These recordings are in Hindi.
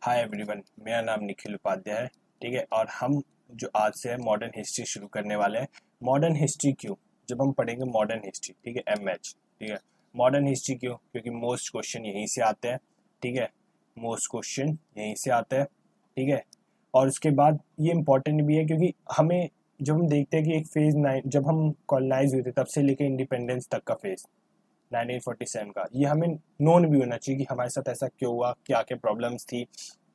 हाय एवरीवन, मेरा नाम निखिल उपाध्याय है। ठीक है, और हम जो आज से है मॉडर्न हिस्ट्री शुरू करने वाले हैं। मॉडर्न हिस्ट्री क्यों? जब हम पढ़ेंगे मॉडर्न हिस्ट्री, ठीक है, एमएच, ठीक है। मॉडर्न हिस्ट्री क्यों? क्योंकि मोस्ट क्वेश्चन यहीं से आते हैं, ठीक है। मोस्ट क्वेश्चन यहीं से आते हैं, ठीक है। और उसके बाद ये इम्पोर्टेंट भी है क्योंकि हमें जब हम देखते हैं कि एक फेज जब हम कॉलोनाइज हुए थे तब से लेकर इंडिपेंडेंस तक का फेज 1947 का, ये हमें नोन भी होना चाहिए कि हमारे साथ ऐसा क्यों हुआ, क्या क्या प्रॉब्लम्स थी,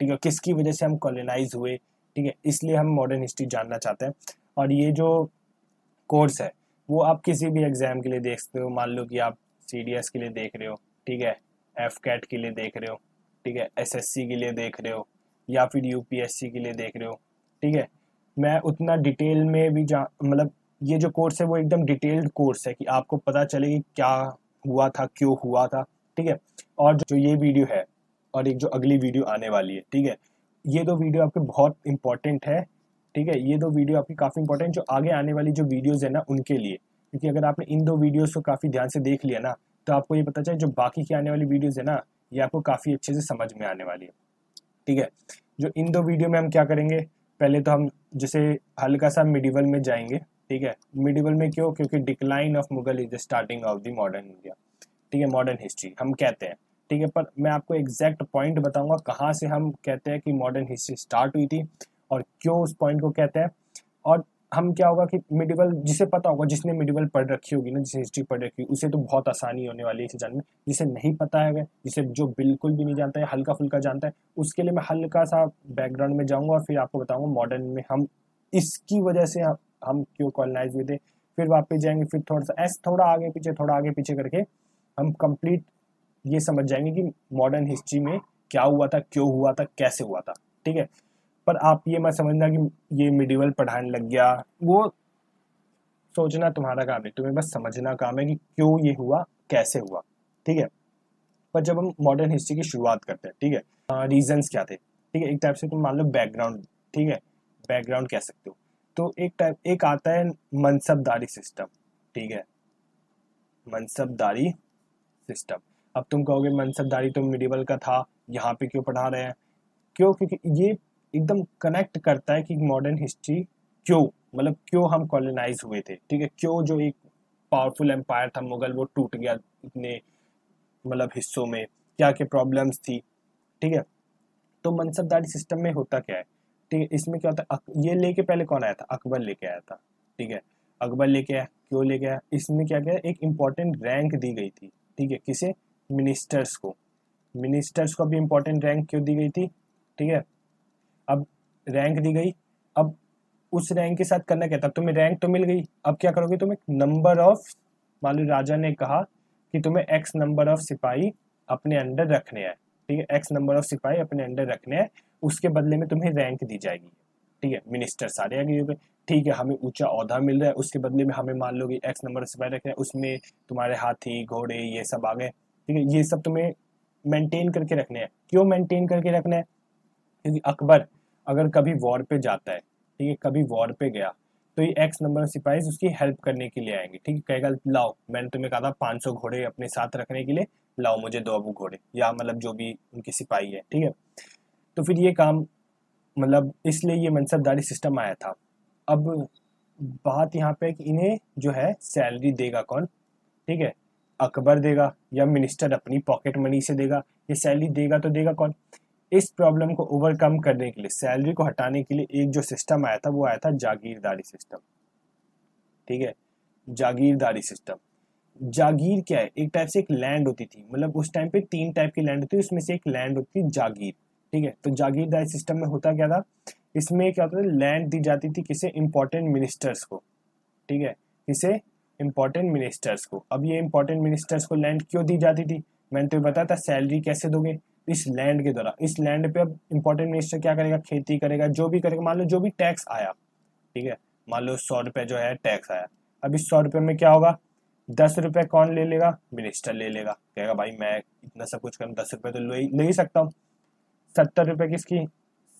ठीक है, किसकी वजह से हम कॉलोनाइज हुए, ठीक है। इसलिए हम मॉडर्न हिस्ट्री जानना चाहते हैं। और ये जो कोर्स है वो आप किसी भी एग्जाम के लिए देख सकते हो। मान लो कि आप सीडीएस के लिए देख रहे हो, ठीक है, एफ कैट के लिए देख रहे हो, ठीक है, एसएससी के लिए देख रहे हो, या फिर यूपीएससी के लिए देख रहे हो, ठीक है। मैं उतना डिटेल में भी मतलब ये जो कोर्स है वो एकदम डिटेल्ड कोर्स है कि आपको पता चले कि क्या हुआ था, क्यों हुआ था, ठीक है। और जो ये वीडियो है और एक जो अगली वीडियो आने वाली है, ठीक है, ये दो वीडियो आपके बहुत इंपॉर्टेंट है, ठीक है। ये दो वीडियो आपकी काफ़ी इंपॉर्टेंट जो आगे आने वाली जो वीडियोज़ है ना उनके लिए, क्योंकि अगर आपने इन दो वीडियोज़ को काफ़ी ध्यान से देख लिया ना तो आपको ये पता चले जो बाकी की आने वाली वीडियोज़ है ना ये आपको काफ़ी अच्छे से समझ में आने वाली है, ठीक है। जो इन दो वीडियो में हम क्या करेंगे, पहले तो हम जैसे हल्का सा मिडिवल में जाएंगे, ठीक है। मिडिवल में क्यों? क्योंकि decline of Mughal is the starting of the modern India, ठीक है, मॉडर्न हिस्ट्री हम कहते हैं, ठीक है। पर मैं आपको एग्जैक्ट पॉइंट बताऊंगा कहाँ से हम कहते हैं कि मॉडर्न हिस्ट्री स्टार्ट हुई थी और क्यों उस पॉइंट को कहते हैं। और हम क्या होगा कि मिडिवल जिसे पता होगा, जिसने मिडिवल पढ़ रखी होगी ना, जिसे हिस्ट्री पढ़ रखी होगी उसे तो बहुत आसानी होने वाली है इसे जानने में। जिसे नहीं पता है, जिसे जो बिल्कुल भी नहीं जानता है, हल्का फुल्का जानता है, उसके लिए मैं हल्का सा बैकग्राउंड में जाऊंगा और फिर आपको बताऊंगा मॉडर्न में हम इसकी वजह से हम क्यों कॉलोनाइज हुए थे। फिर वापस जाएंगे, फिर थोड़ा सा ऐसे थोड़ा आगे पीछे करके हम कंप्लीट ये समझ जाएंगे कि मॉडर्न हिस्ट्री में क्या हुआ था, क्यों हुआ था, कैसे हुआ था, ठीक है। पर आप ये मत समझना कि ये मिडिवल पढ़ाने लग गया, वो सोचना तुम्हारा काम है, तुम्हें बस समझना काम है कि क्यों ये हुआ, कैसे हुआ, ठीक है। पर जब हम मॉडर्न हिस्ट्री की शुरुआत करते हैं, ठीक है, रीजंस क्या थे, ठीक है, एक टाइप से तुम मान लो बैकग्राउंड, ठीक है, बैकग्राउंड कह सकते हो। तो एक आता है मनसबदारी सिस्टम, ठीक है, मनसबदारी सिस्टम। अब तुम कहोगे मनसबदारी तो मिडिवल का था, यहाँ पे क्यों पढ़ा रहे हैं? क्यों? क्योंकि ये एकदम कनेक्ट करता है कि मॉडर्न हिस्ट्री क्यों, मतलब क्यों हम कॉलोनाइज हुए थे, ठीक है, क्यों जो एक पावरफुल एम्पायर था मुगल वो टूट गया इतने मतलब हिस्सों में, क्या क्या प्रॉब्लम्स थी, ठीक है। तो मनसबदारी सिस्टम में होता क्या है, ठीक है, इसमें क्या होता है, ये लेके पहले कौन आया था? अकबर लेके आया था, ठीक है। अकबर लेके आया, क्यों लेके आया? इसमें क्या क्या एक इंपॉर्टेंट रैंक दी गई थी, ठीक है, किसे? मिनिस्टर्स को। मिनिस्टर्स को भी इंपॉर्टेंट रैंक क्यों दी गई थी, ठीक है। अब रैंक दी गई, अब उस रैंक के साथ करना क्या था? तुम्हें रैंक तो मिल गई, अब क्या करोगे? तुम्हें नंबर ऑफ, मान लो राजा ने कहा कि तुम्हें एक्स नंबर ऑफ सिपाही अपने अंडर रखने हैं, ठीक है, एक्स नंबर ऑफ सिपाही अपने अंडर रखने हैं, उसके बदले में तुम्हें रैंक दी जाएगी, ठीक है। मिनिस्टर सारे आगे हो गए, ठीक है, हमें ऊंचा औहदा मिल रहा है, उसके बदले में हमें मान लो कि एक्स नंबर ऑफ सिपाही रखने हैं, उसमें तुम्हारे हाथी घोड़े ये सब आ गए, ठीक है। ये सब तुम्हें मेंटेन करके रखने हैं। क्यों मेंटेन करके रखने हैं? क्योंकि अकबर अगर कभी वॉर पे जाता है, ठीक है, कभी वॉर पे गया तो ये एक्स नंबर ऑफ सिपाही उसकी हेल्प करने के लिए आएंगे, ठीक है। कहेगा लाओ, मैंने तुम्हें कहा था 500 घोड़े अपने साथ रखने के लिए, लाओ मुझे दो अबू घोड़े, या मतलब जो भी उनकी सिपाही है, ठीक है। तो फिर ये काम, मतलब इसलिए ये मनसबदारी सिस्टम आया था। अब बात यहाँ पे है कि इन्हें जो है सैलरी देगा कौन, ठीक है, अकबर देगा या मिनिस्टर अपनी पॉकेट मनी से देगा? ये सैलरी देगा तो देगा कौन? इस प्रॉब्लम को ओवरकम करने के लिए, सैलरी को हटाने के लिए एक जो सिस्टम आया था वो आया था जागीरदारी सिस्टम, ठीक है, जागीरदारी सिस्टम। जागीर क्या है? एक टाइप से एक लैंड होती थी, मतलब उस टाइम पे 3 टाइप की लैंड होती थी, उसमें से एक लैंड होती थी जागीर, ठीक है। तो जागीरदारी सिस्टम में होता क्या था, इसमें क्या होता था, लैंड दी जाती थी किसे? इंपॉर्टेंट मिनिस्टर्स को, ठीक है, किसे? इंपॉर्टेंट मिनिस्टर्स को। अब ये इंपॉर्टेंट मिनिस्टर्स को लैंड क्यों दी जाती थी? मैंने तो बताया था सैलरी कैसे दोगे, इस लैंड के द्वारा। इस लैंड पे अब इंपॉर्टेंट मिनिस्टर क्या करेगा? खेती करेगा, जो भी करेगा, मान लो जो भी टैक्स आया, ठीक है, मान लो 100 रुपए जो है टैक्स आया, अब इस 100 रुपए में क्या होगा? 10 रुपए कौन ले लेगा? मिनिस्टर ले लेगा, कहेगा भाई मैं इतना सब कुछ करूँ, 10 रुपए तो ले ही सकता हूँ। 70 रुपए किसकी?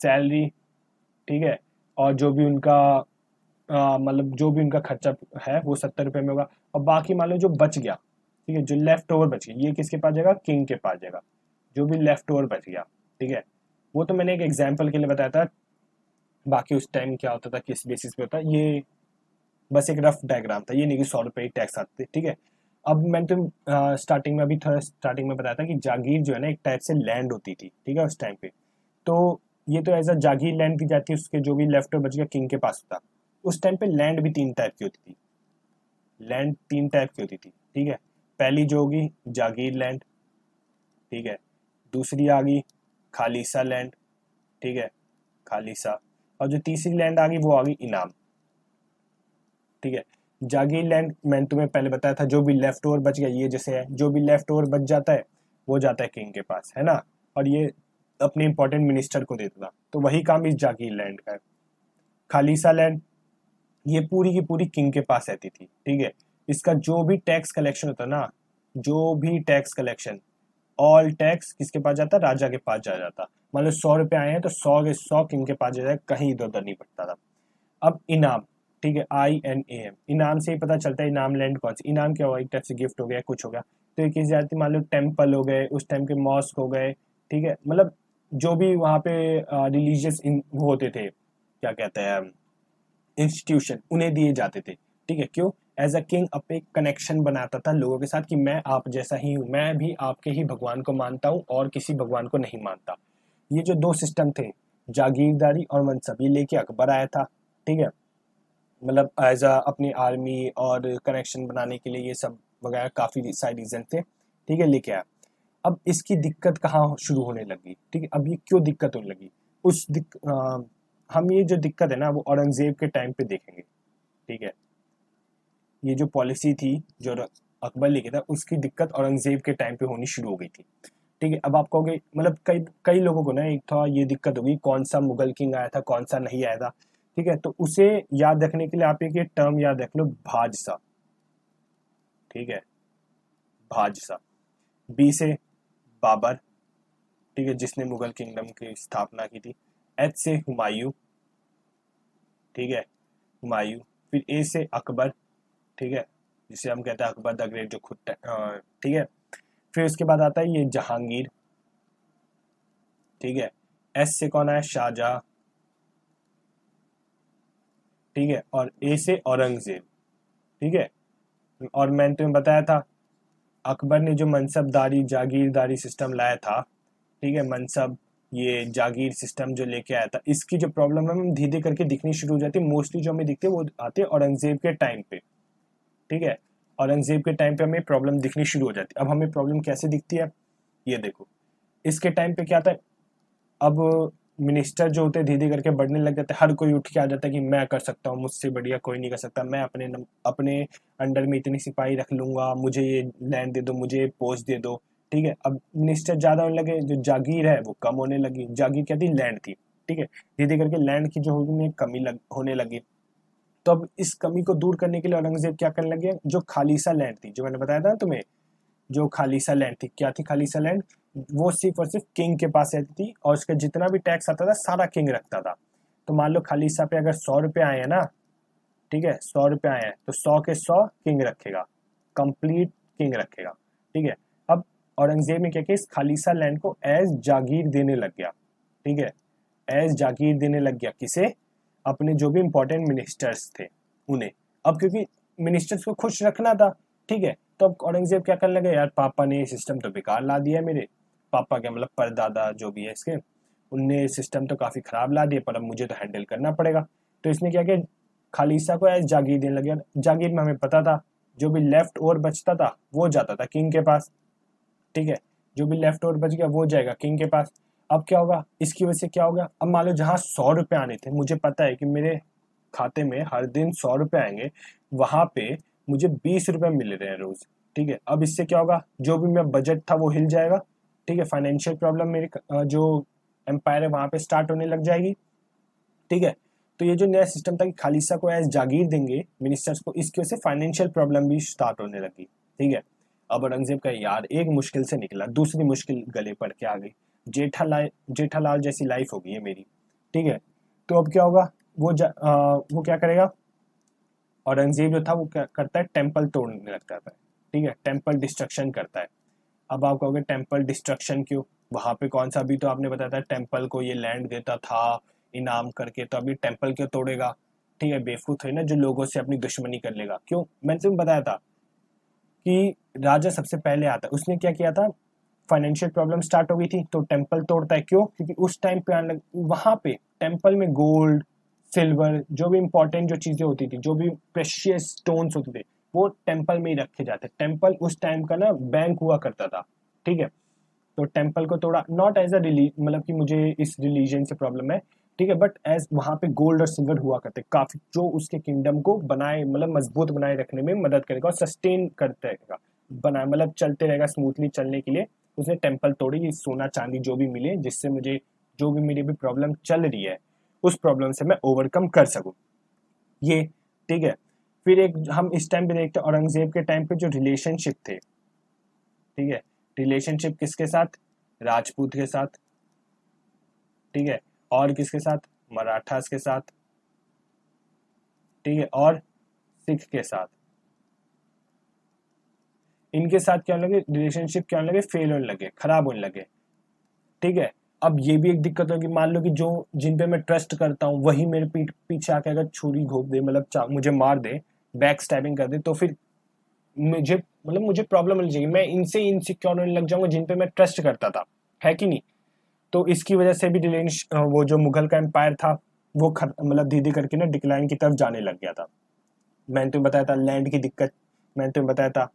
सैलरी, ठीक है, और जो भी उनका मतलब जो भी उनका खर्चा है वो 70 रुपए में होगा। और बाकी मान लो जो बच गया, ठीक है, जो लेफ्ट ओवर बच गया, ये किसके पास जाएगा? किंग के पास जाएगा, जो भी लेफ्ट ओवर बच गया, ठीक है। वो तो मैंने एक एग्जाम्पल के लिए बताया था, बाकी उस टाइम क्या होता था, किस बेसिस पे होता, ये बस एक रफ डायग्राम था, ये नहीं कि 100 रुपये ही टैक्स आते थे, ठीक है। अब मैंने तो स्टार्टिंग में, अभी थोड़ा स्टार्टिंग में बताया था कि जागीर जो है ना एक टाइप से लैंड होती थी, ठीक है, उस टाइम पे। तो ये तो एज अ जागीर लैंड दी जाती है, उसके जो भी लेफ्ट ओवर बच गया किंग के पास होता। उस टाइम पे लैंड भी 3 टाइप की होती थी, लैंड 3 टाइप की होती थी, ठीक है। पहली जो होगी जागीर लैंड, ठीक है। दूसरी आ गई खालिसा लैंड, ठीक है, खालिसा। और जो तीसरी लैंड आ गई वो आ गई इनाम, ठीक है। जागीर लैंड मैंने तुम्हें पहले बताया था, जो भी लेफ्ट ओवर बच गया, ये जैसे है, जो भी लेफ्ट ओवर बच जाता है वो जाता है किंग के पास, है ना। और ये अपने इंपॉर्टेंट मिनिस्टर को देता था, तो वही काम इस जागीर लैंड का है। खालिसा लैंड ये पूरी की पूरी किंग के पास रहती थी, ठीक है। इसका जो भी टैक्स कलेक्शन होता ना, जो भी टैक्स कलेक्शन, ऑल टैक्स किसके पास जाता, राजा के पास जा जाता। मान लो 100 रुपये आए हैं तो 100 के 100 किंग के पास जा जाए, कहीं इधर उधर नहीं पड़ता था। अब इनाम, ठीक है, INAM, इनाम से ही पता चलता है इनाम लैंड कौन सी। इनाम क्या हुआ, एक टाइप से गिफ्ट हो गया, कुछ हो गया। तो ये किसी जाती, मान लो टेम्पल हो गए, उस टाइम के मॉस्क हो गए, ठीक है, मतलब जो भी वहाँ पे रिलीजियस वो होते थे, क्या कहते हैं, इंस्टीट्यूशन, उन्हें दिए जाते थे, ठीक है। क्यों, एज अ किंग अब एक कनेक्शन बनाता था लोगों के साथ कि मैं आप जैसा ही हूँ, मैं भी आपके ही भगवान को मानता हूँ और किसी भगवान को नहीं मानता। ये जो दो सिस्टम थे, जागीरदारी और मनसब, ये लेके अकबर आया था, ठीक है। मतलब एज अ अपनी आर्मी और कनेक्शन बनाने के लिए ये सब वगैरह काफ़ी सारे रीजन थे, ठीक है, लेके आया। अब इसकी दिक्कत कहाँ शुरू होने लगी, ठीक है, अब ये क्यों दिक्कत होने लगी, हम ये जो दिक्कत है ना वो औरंगजेब के टाइम पे देखेंगे, ठीक है। ये जो पॉलिसी थी जो अकबर लेके था, उसकी दिक्कत औरंगजेब के टाइम पे होनी शुरू हो गई थी, ठीक है। अब आप कहोगे, मतलब कई कई लोगों को ना एक था ये दिक्कत होगी, कौन सा मुगल किंग आया था, कौन सा नहीं आया था, ठीक है। तो उसे याद रखने के लिए आप एक ये टर्म याद रख लो, भाजसा, ठीक है, भाजसा। बी से बाबर, ठीक है, जिसने मुगल किंगडम की स्थापना की थी। एच से हुमायूं, ठीक है, हुमायूं। फिर ए से अकबर, ठीक है, जिसे हम कहते हैं अकबर द ग्रेट, जो खुद ठीक है। फिर उसके बाद आता है ये जहांगीर, ठीक है। एस से कौन आया, शाहजहां, ठीक है। और ए से औरंगजेब, ठीक है। और मैंने तुम्हें बताया था अकबर ने जो मनसबदारी जागीरदारी सिस्टम लाया था, ठीक है, मनसब, ये जागीर सिस्टम जो लेके आया था, इसकी जो प्रॉब्लम है हम धीरे धीरे करके दिखनी शुरू हो जाती है। मोस्टली जो हमें दिखती है वो आती है औरंगजेब के टाइम पे, ठीक है। औरंगजेब के टाइम पे हमें प्रॉब्लम दिखनी शुरू हो जाती है। अब हमें प्रॉब्लम कैसे दिखती है, ये देखो। इसके टाइम पे क्या था, अब मिनिस्टर जो होते धीरे धीरे करके बढ़ने लग जाते, हर कोई उठ के आ जाता है कि मैं कर सकता हूँ, मुझसे बढ़िया कोई नहीं कर सकता, मैं अपने अंडर में इतनी सिपाही रख लूंगा, मुझे ये लैंड दे दो, मुझे पोस्ट दे दो, ठीक है। अब मिनिस्टर ज्यादा होने लगे, जो जागीर है वो कम होने लगी। जागीर क्या थी, लैंड थी, ठीक है। धीरे धीरे करके लैंड की जो कमी होने लगी। तो अब इस कमी को दूर करने के लिए औरंगजेब क्या करने लगे, जो खालिसा लैंड थी, जो मैंने बताया था ना तुम्हें, जो खालिसा लैंड थी, क्या थी खालिसा लैंड, वो सिर्फ और सिर्फ किंग के पास रहती थी, और उसका जितना भी टैक्स आता था सारा किंग रखता था। तो मान लो खालिसा पे अगर 100 रुपये आए हैं ना, ठीक है, 100 रुपये आए हैं तो 100 के 100 किंग रखेगा, कंप्लीट किंग रखेगा, ठीक है। अब औरंगजेब ने क्या किया, इस खालिसा लैंड को एज जागीर देने लग गया, ठीक है, एज जागीर देने लग गया। किसे, अपने जो भी इंपॉर्टेंट मिनिस्टर्स थे उन्हें। अब क्योंकि मिनिस्टर्स को खुश रखना था, ठीक है। तो अब औरंगजेब क्या करने लगे, यार पापा ने ये सिस्टम तो बेकार ला दिया, मेरे पापा क्या मतलब परदादा जो भी है इसके, उनने सिस्टम तो काफी खराब ला दिया, पर अब मुझे तो हैंडल करना पड़ेगा। तो इसने क्या किया, खालिसा को एज जागीर देने लगे। जागीर में हमें पता था जो भी लेफ्ट ओवर बचता था वो जाता था किंग के पास, ठीक है। जो भी लेफ्ट ओवर बच गया वो जाएगा किंग के पास। अब क्या होगा, इसकी वजह से क्या होगा, अब मान लो जहां 100 रुपये आने थे, मुझे पता है कि मेरे खाते में हर दिन 100 रुपये आएंगे, वहां पे मुझे 20 रुपये मिल रहे हैं रोज, ठीक है। अब इससे क्या होगा, जो भी मैं बजट था वो हिल जाएगा, ठीक है। फाइनेंशियल प्रॉब्लम मेरे जो एम्पायर है वहां पे स्टार्ट होने लग जाएगी, ठीक है। तो ये जो नया सिस्टम था कि खालिसा को एज जागीर देंगे मिनिस्टर्स को, इसकी वजह से फाइनेंशियल प्रॉब्लम भी स्टार्ट होने लगी, ठीक है। अब औरंगजेब का यार एक मुश्किल से निकला, दूसरी मुश्किल गले पड़ के आ गई। जेठालाल जैसी लाइफ हो गई है मेरी, ठीक है। तो अब क्या होगा, वो क्या करेगा, औरंगजेब जो था वो क्या करता है, टेम्पल तोड़ने लगता था, ठीक है, टेम्पल डिस्ट्रक्शन करता है। अब आप कहोगे टेम्पल डिस्ट्रक्शन क्यों, वहां पे कौन सा, अभी तो आपने बताया था टेम्पल को ये लैंड देता था इनाम करके, तो अभी टेम्पल क्यों तोड़ेगा, ठीक है, बेवकूफ है ना जो लोगों से अपनी दुश्मनी कर लेगा। क्यों, मैंने तुम्हें बताया था कि राजा सबसे पहले आता है, उसने क्या किया था, फाइनेंशियल प्रॉब्लम स्टार्ट हो गई थी तो टेम्पल तोड़ता है। क्यों, क्योंकि उस टाइम पे आने लग, वहां पे टेम्पल में गोल्ड सिल्वर जो भी इंपॉर्टेंट जो चीजें होती थी, जो भी प्रेशियस स्टोन्स होते थे, वो टेम्पल में ही रखे जाते। टेम्पल उस टाइम का ना बैंक हुआ करता था, ठीक है। तो टेम्पल को तोड़ा, नॉट एज अ मतलब कि मुझे इस रिलीजन से प्रॉब्लम है, ठीक है, बट एज वहां पे गोल्ड और सिल्वर हुआ करते काफी, जो उसके किंगडम को बनाए मतलब मजबूत बनाए रखने में मदद करेगा और सस्टेन करते रहेगा, बनाए मतलब चलते रहेगा स्मूथली चलने के लिए। उसने टेम्पल तोड़ी कि सोना चांदी जो भी मिले, जिससे मुझे जो भी मेरी भी प्रॉब्लम चल रही है उस प्रॉब्लम से मैं ओवरकम कर सकूं, ये ठीक है। फिर एक हम इस टाइम पे देखते हैं औरंगजेब के टाइम पे जो रिलेशनशिप थे, ठीक है, रिलेशनशिप किसके साथ, राजपूत के साथ, ठीक है, और किसके साथ, मराठास के साथ, ठीक है, और सिख के साथ। इनके साथ क्या होने लगे, रिलेशनशिप क्या होने लगे, फेल होने लगे, खराब होने लगे, ठीक है। अब ये भी एक दिक्कत होगी, मान लो कि जो जिन पे मैं ट्रस्ट करता हूँ वही मेरे पीछे आके अगर छुरी घोप दे, मतलब मुझे मार दे, बैक स्टैबिंग कर दे, तो फिर मुझे प्रॉब्लम होनी चाहिए, मैं इनसे इनसिक्योर होने लग जाऊंगा जिन पे मैं ट्रस्ट करता था, है कि नहीं। तो इसकी वजह से भी वो जो मुगल का एम्पायर था वो मतलब धीरे करके ना डिक्लाइन की तरफ जाने लग गया था। मैंने तुम्हें बताया था लैंड की दिक्कत, मैंने तुम्हें बताया था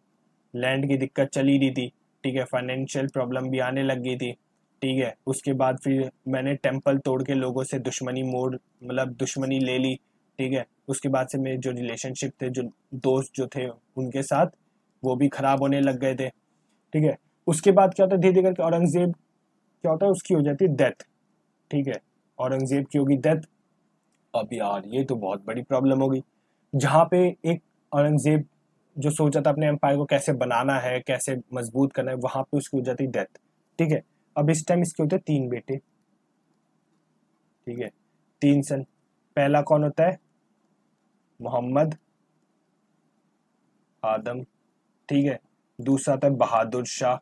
लैंड की दिक्कत चली रही थी, ठीक है, फाइनेंशियल प्रॉब्लम भी आने लग गई थी, ठीक है। उसके बाद फिर मैंने टेम्पल तोड़ के लोगों से दुश्मनी मोड़ मतलब दुश्मनी ले ली, ठीक है। उसके बाद से मेरे जो रिलेशनशिप थे, जो दोस्त जो थे उनके साथ, वो भी खराब होने लग गए थे, ठीक है। उसके बाद क्या होता है, धीरे धीरे करके औरंगजेब क्या होता है, उसकी हो जाती है डेथ, ठीक है, औरंगजेब की होगी डेथ। अब यार ये तो बहुत बड़ी प्रॉब्लम होगी, जहाँ पे एक औरंगजेब जो सोचा था अपने एम्पायर को कैसे बनाना है, कैसे मजबूत करना है, वहां पे उसकी हो जाती डेथ, ठीक है। अब इस टाइम इसके होते हैं 3 बेटे, ठीक है, 3 सन। पहला कौन होता है, मोहम्मद आदम, ठीक है। दूसरा था बहादुर शाह,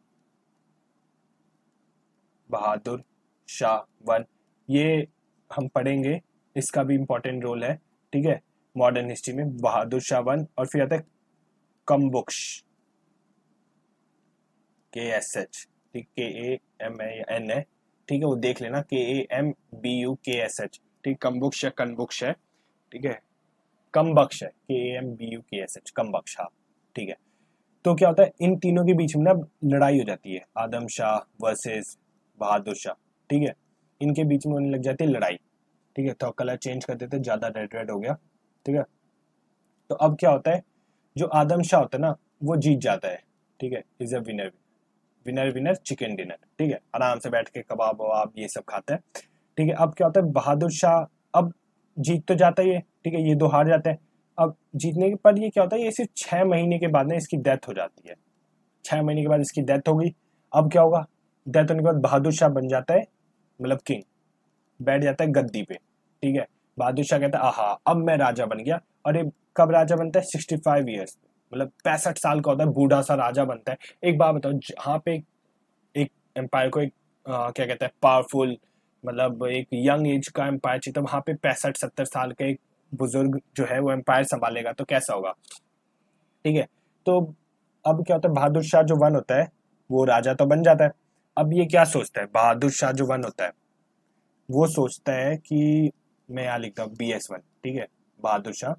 बहादुर शाह वन, ये हम पढ़ेंगे, इसका भी इंपॉर्टेंट रोल है, ठीक है, मॉडर्न हिस्ट्री में बहादुर शाह वन। और फिर आता है कम्बुक्श, KSH, ठीक, KAMAN है, ठीक है, वो देख लेना, KAMBUKSH, ठीक, कम्बुक्श या कन्बुक्श है, ठीक है, कम्बक्श है, KAMBUKSH, कम्बक्श, हाँ, ठीक है। तो क्या होता है, इन तीनों के बीच में ना लड़ाई हो जाती है, आदम शाह वर्सेस बहादुर शाह, ठीक है, इनके बीच में होने लग जाती है लड़ाई, ठीक है। तो कलर चेंज कर देते, ज्यादा रेड रेड हो गया, ठीक है। तो अब क्या होता है, जो आदम शाह होता है ना वो जीत जाता है, ठीक है, is a winner, winner winner chicken dinner, ठीक है, आराम से बैठ के कबाब वबाब ये सब खाता है, ठीक है। अब क्या होता है, बहादुर शाह अब जीत तो जाता ही है, ठीक है, ये दो हार जाते हैं। अब जीतने के पर ये क्या होता है, ये सिर्फ 6 महीने के बाद ना इसकी डेथ हो जाती है, 6 महीने के बाद इसकी डेथ हो गई। अब क्या होगा, डेथ होने के बाद बहादुर शाह बन जाता है मतलब किंग, बैठ जाता है गद्दी पे, ठीक है। बहादुर शाह कहता है आहा अब मैं राजा बन गया। और ये कब राजा बनता है, 65 ईयर्स, मतलब 65 साल का होता है, बूढ़ा सा राजा बनता है। एक बात बताओ, जहाँ पे एक एम्पायर को एक क्या कहते हैं पावरफुल, मतलब एक यंग एज का एम्पायर चाहिए, तो वहां पे 65-70 साल का एक बुजुर्ग जो है वो एम्पायर संभालेगा तो कैसा होगा, ठीक है। तो अब क्या होता है, बहादुर शाह जो वन होता है वो राजा तो बन जाता है। अब ये क्या सोचता है, बहादुर शाह जो वन होता है वो सोचता है कि मैं यहाँ लिखता हूँ BS1, ठीक है, बहादुर शाह,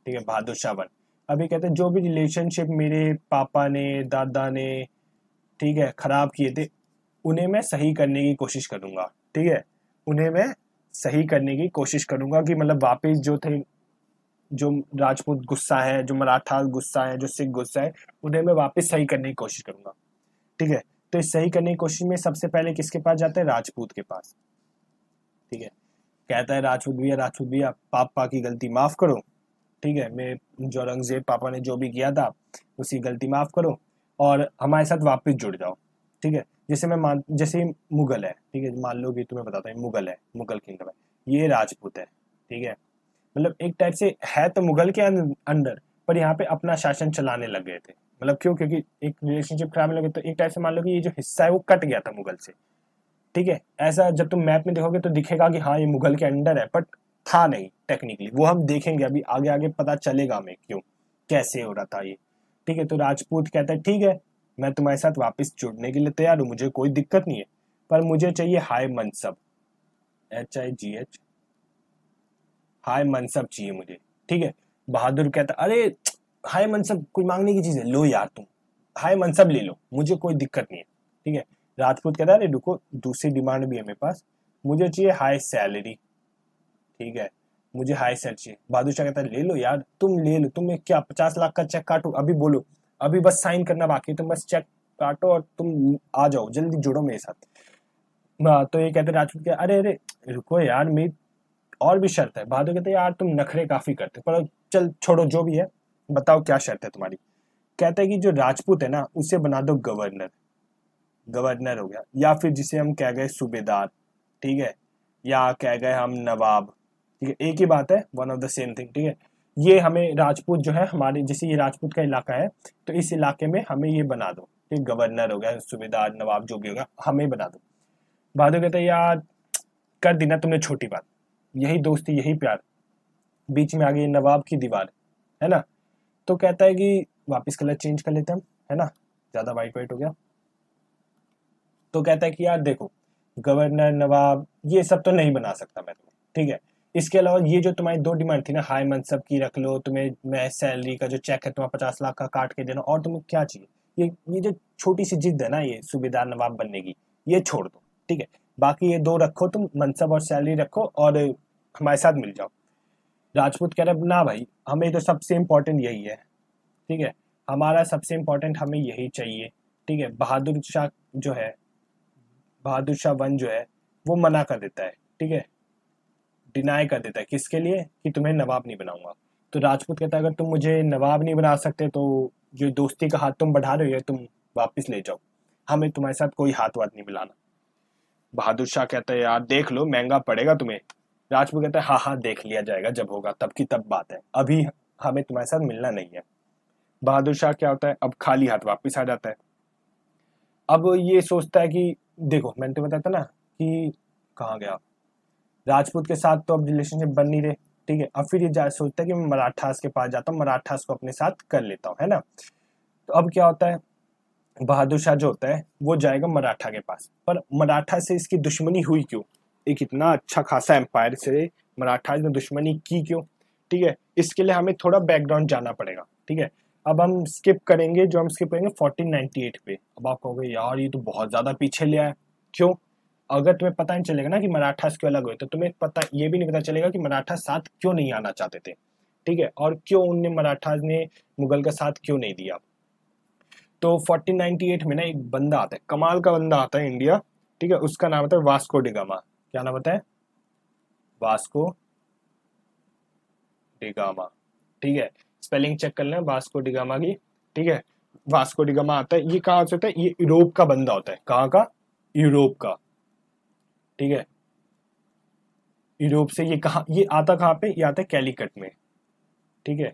ठीक है, बहादुर शाह वन। अभी कहते हैं जो भी रिलेशनशिप मेरे पापा ने दादा ने, ठीक है, खराब किए थे, उन्हें मैं सही करने की कोशिश करूंगा, ठीक है, उन्हें मैं सही करने की कोशिश करूंगा कि मतलब वापस जो थे, जो राजपूत गुस्सा है, जो मराठा गुस्सा है, जो सिख गुस्सा है, उन्हें मैं वापस सही करने की कोशिश करूंगा, ठीक है। तो इस सही करने की कोशिश में सबसे पहले किसके पास जाता है, राजपूत के पास, ठीक है। कहता है राजपूत भैया पापा की गलती माफ करो, ठीक है, मैं जो औरंगजेब पापा ने जो भी किया था उसकी गलती माफ करो और हमारे साथ वापस जुड़ जाओ, ठीक है। जैसे मुगल है, ठीक है, मान लो कि तुम्हें बताता हूँ मुगल है, मुगल किंगडम है, ये राजपूत है, ठीक है, मतलब एक टाइप से है तो मुगल के अंदर, पर यहाँ पे अपना शासन चलाने लग गए थे, मतलब क्यों, क्योंकि एक रिलेशनशिप खराब होने लगे तो एक टाइप से मान लो कि ये जो हिस्सा है वो कट गया था मुगल से, ठीक है। ऐसा जब तुम मैप में देखोगे तो दिखेगा कि हाँ ये मुगल के अंडर है, बट था नहीं टेक्निकली, वो हम देखेंगे अभी आगे आगे पता चलेगा हमें क्यों कैसे हो रहा था ये, ठीक है। तो राजपूत कहता है ठीक है मैं तुम्हारे साथ वापस जुड़ने के लिए तैयार हूँ, मुझे कोई दिक्कत नहीं है, पर मुझे चाहिए हाई मनसब, HIGH, हाई मनसब चाहिए मुझे, ठीक है। बहादुर कहता अरे हाई मनसब कोई मांगने की चीज है, लो यार तुम हाई मनसब ले लो, मुझे कोई दिक्कत नहीं है, ठीक है। राजपूत कहता है अरे रुको दूसरी डिमांड भी है मेरे पास, मुझे चाहिए हाई सैलरी, ठीक है, मुझे हाई सैलरी चाहिए। बहादुर शाह कहता है ले लो यार तुम ले लो, तुम्हें क्या 50 लाख का चेक काटो, अभी बोलो, अभी बस साइन करना बाकी है, तुम बस चेक काटो और तुम आ जाओ जल्दी जुड़ो मेरे साथ। तो ये कहते राजपूत के अरे अरे रुको यार मेरी और भी शर्त है। बहादुर कहते यार तुम नखरे काफी करते, पर चल छोड़ो जो भी है, बताओ क्या शर्त है तुम्हारी। कहता है कि जो राजपूत है ना उसे बना दो गवर्नर, गवर्नर हो गया, या फिर जिसे हम कह गए सूबेदार, ठीक है, या कह गए हम नवाब, ठीक है, एक ही बात है, one of the same thing, ठीक है। ये हमें राजपूत जो है हमारे, जैसे ये राजपूत का इलाका है तो इस इलाके में हमें ये बना दो, ठीक, गवर्नर हो गया, सूबेदार, नवाब जो भी होगा हमें बना दो। बहादुर कहते हैं यार कर दी ना तुमने छोटी बात, यही दोस्ती यही प्यार, बीच में आ गई नवाब की दीवार, है ना। तो कहता है कि वापस कलर चेंज कर लेते हम, है ना, ज्यादा वाइट वाइट हो गया। तो कहता है कि यार देखो गवर्नर नवाब ये सब तो नहीं बना सकता मैं तुम्हें, ठीक है। इसके अलावा ये जो तुम्हारी दो डिमांड थी ना, हाई मनसब की रख लो, तुम्हें मैं सैलरी का जो चेक है तुम्हें 50 लाख का काट के देना, और तुम्हें क्या चाहिए, ये जो छोटी सी जिद है ना ये सूबेदार नवाब बनने की, ये छोड़ दो, ठीक है। बाकी ये दो रखो, तुम मनसब और सैलरी रखो और हमारे साथ मिल जाओ। राजपूत कह रहे ना भाई हमें तो सबसे इम्पोर्टेंट यही है, ठीक है, हमारा सबसे इम्पोर्टेंट हमें यही चाहिए, ठीक है। बहादुर शाह जो है, बहादुर शाह वन जो है वो मना कर देता है, ठीक है, डिनाई कर देता है, किसके लिए कि तुम्हें नवाब नहीं बनाऊंगा। तो राजपूत कहता है अगर तुम मुझे नवाब नहीं बना सकते तो जो दोस्ती का हाथ तुम बढ़ा रहे हो तुम वापस ले जाओ, हमें तुम्हारे साथ कोई हाथ वाथ नहीं मिलाना। बहादुर शाह कहता है यार देख लो महंगा पड़ेगा तुम्हें। राजपूत कहता है हाँ हाँ देख लिया जाएगा, जब होगा तब की तब बात है, अभी हमें तुम्हारे साथ मिलना नहीं है। बहादुर शाह क्या होता है अब खाली हाथ वापस आ जाता है। अब ये सोचता है कि देखो मैंने तो बताया था ना कि कहाँ गया, राजपूत के साथ तो अब रिलेशनशिप बन नहीं रहे, ठीक है। अब फिर ये सोचता है कि मैं मराठास के पास जाता हूँ, मराठास को अपने साथ कर लेता हूँ, है ना। तो अब क्या होता है, बहादुर शाह जो होता है वो जाएगा मराठा के पास, पर मराठा से इसकी दुश्मनी हुई क्यों, एक इतना अच्छा खासा एम्पायर से मराठा ने दुश्मनी की क्यों, ठीक है। इसके लिए हमें थोड़ा बैकग्राउंड जाना पड़ेगा, ठीक है। अब हम स्किप करेंगे, जो हम स्किप करेंगे 1498 पे। अब आप कहोगे यार ये तो बहुत ज्यादा पीछे ले आया, क्यों, अगर तुम्हें पता नहीं चलेगा ना कि मराठास क्यों अलग हुए तो तुम्हें पता ये भी नहीं पता चलेगा कि मराठा साथ क्यों नहीं आना चाहते थे, ठीक है, और क्यों उनने मराठास ने मुगल का साथ क्यों नहीं दिया। तो 1498 में ना एक बंदा आता है, कमाल का बंदा आता है इंडिया, ठीक है, उसका नाम होता है वास्को डिगामा। क्या नाम होता है, वास्को डिगामा, ठीक है, स्पेलिंग चेक कर लें वास्को डिगामा की, ठीक है। वास्को डिगामा आता है, ये कहाँ से होता है, ये यूरोप का बंदा होता है, कहाँ का, यूरोप का, ठीक है। यूरोप से ये कहाँ, ये आता कहाँ पे, ये आता है कैलीकट में, ठीक है,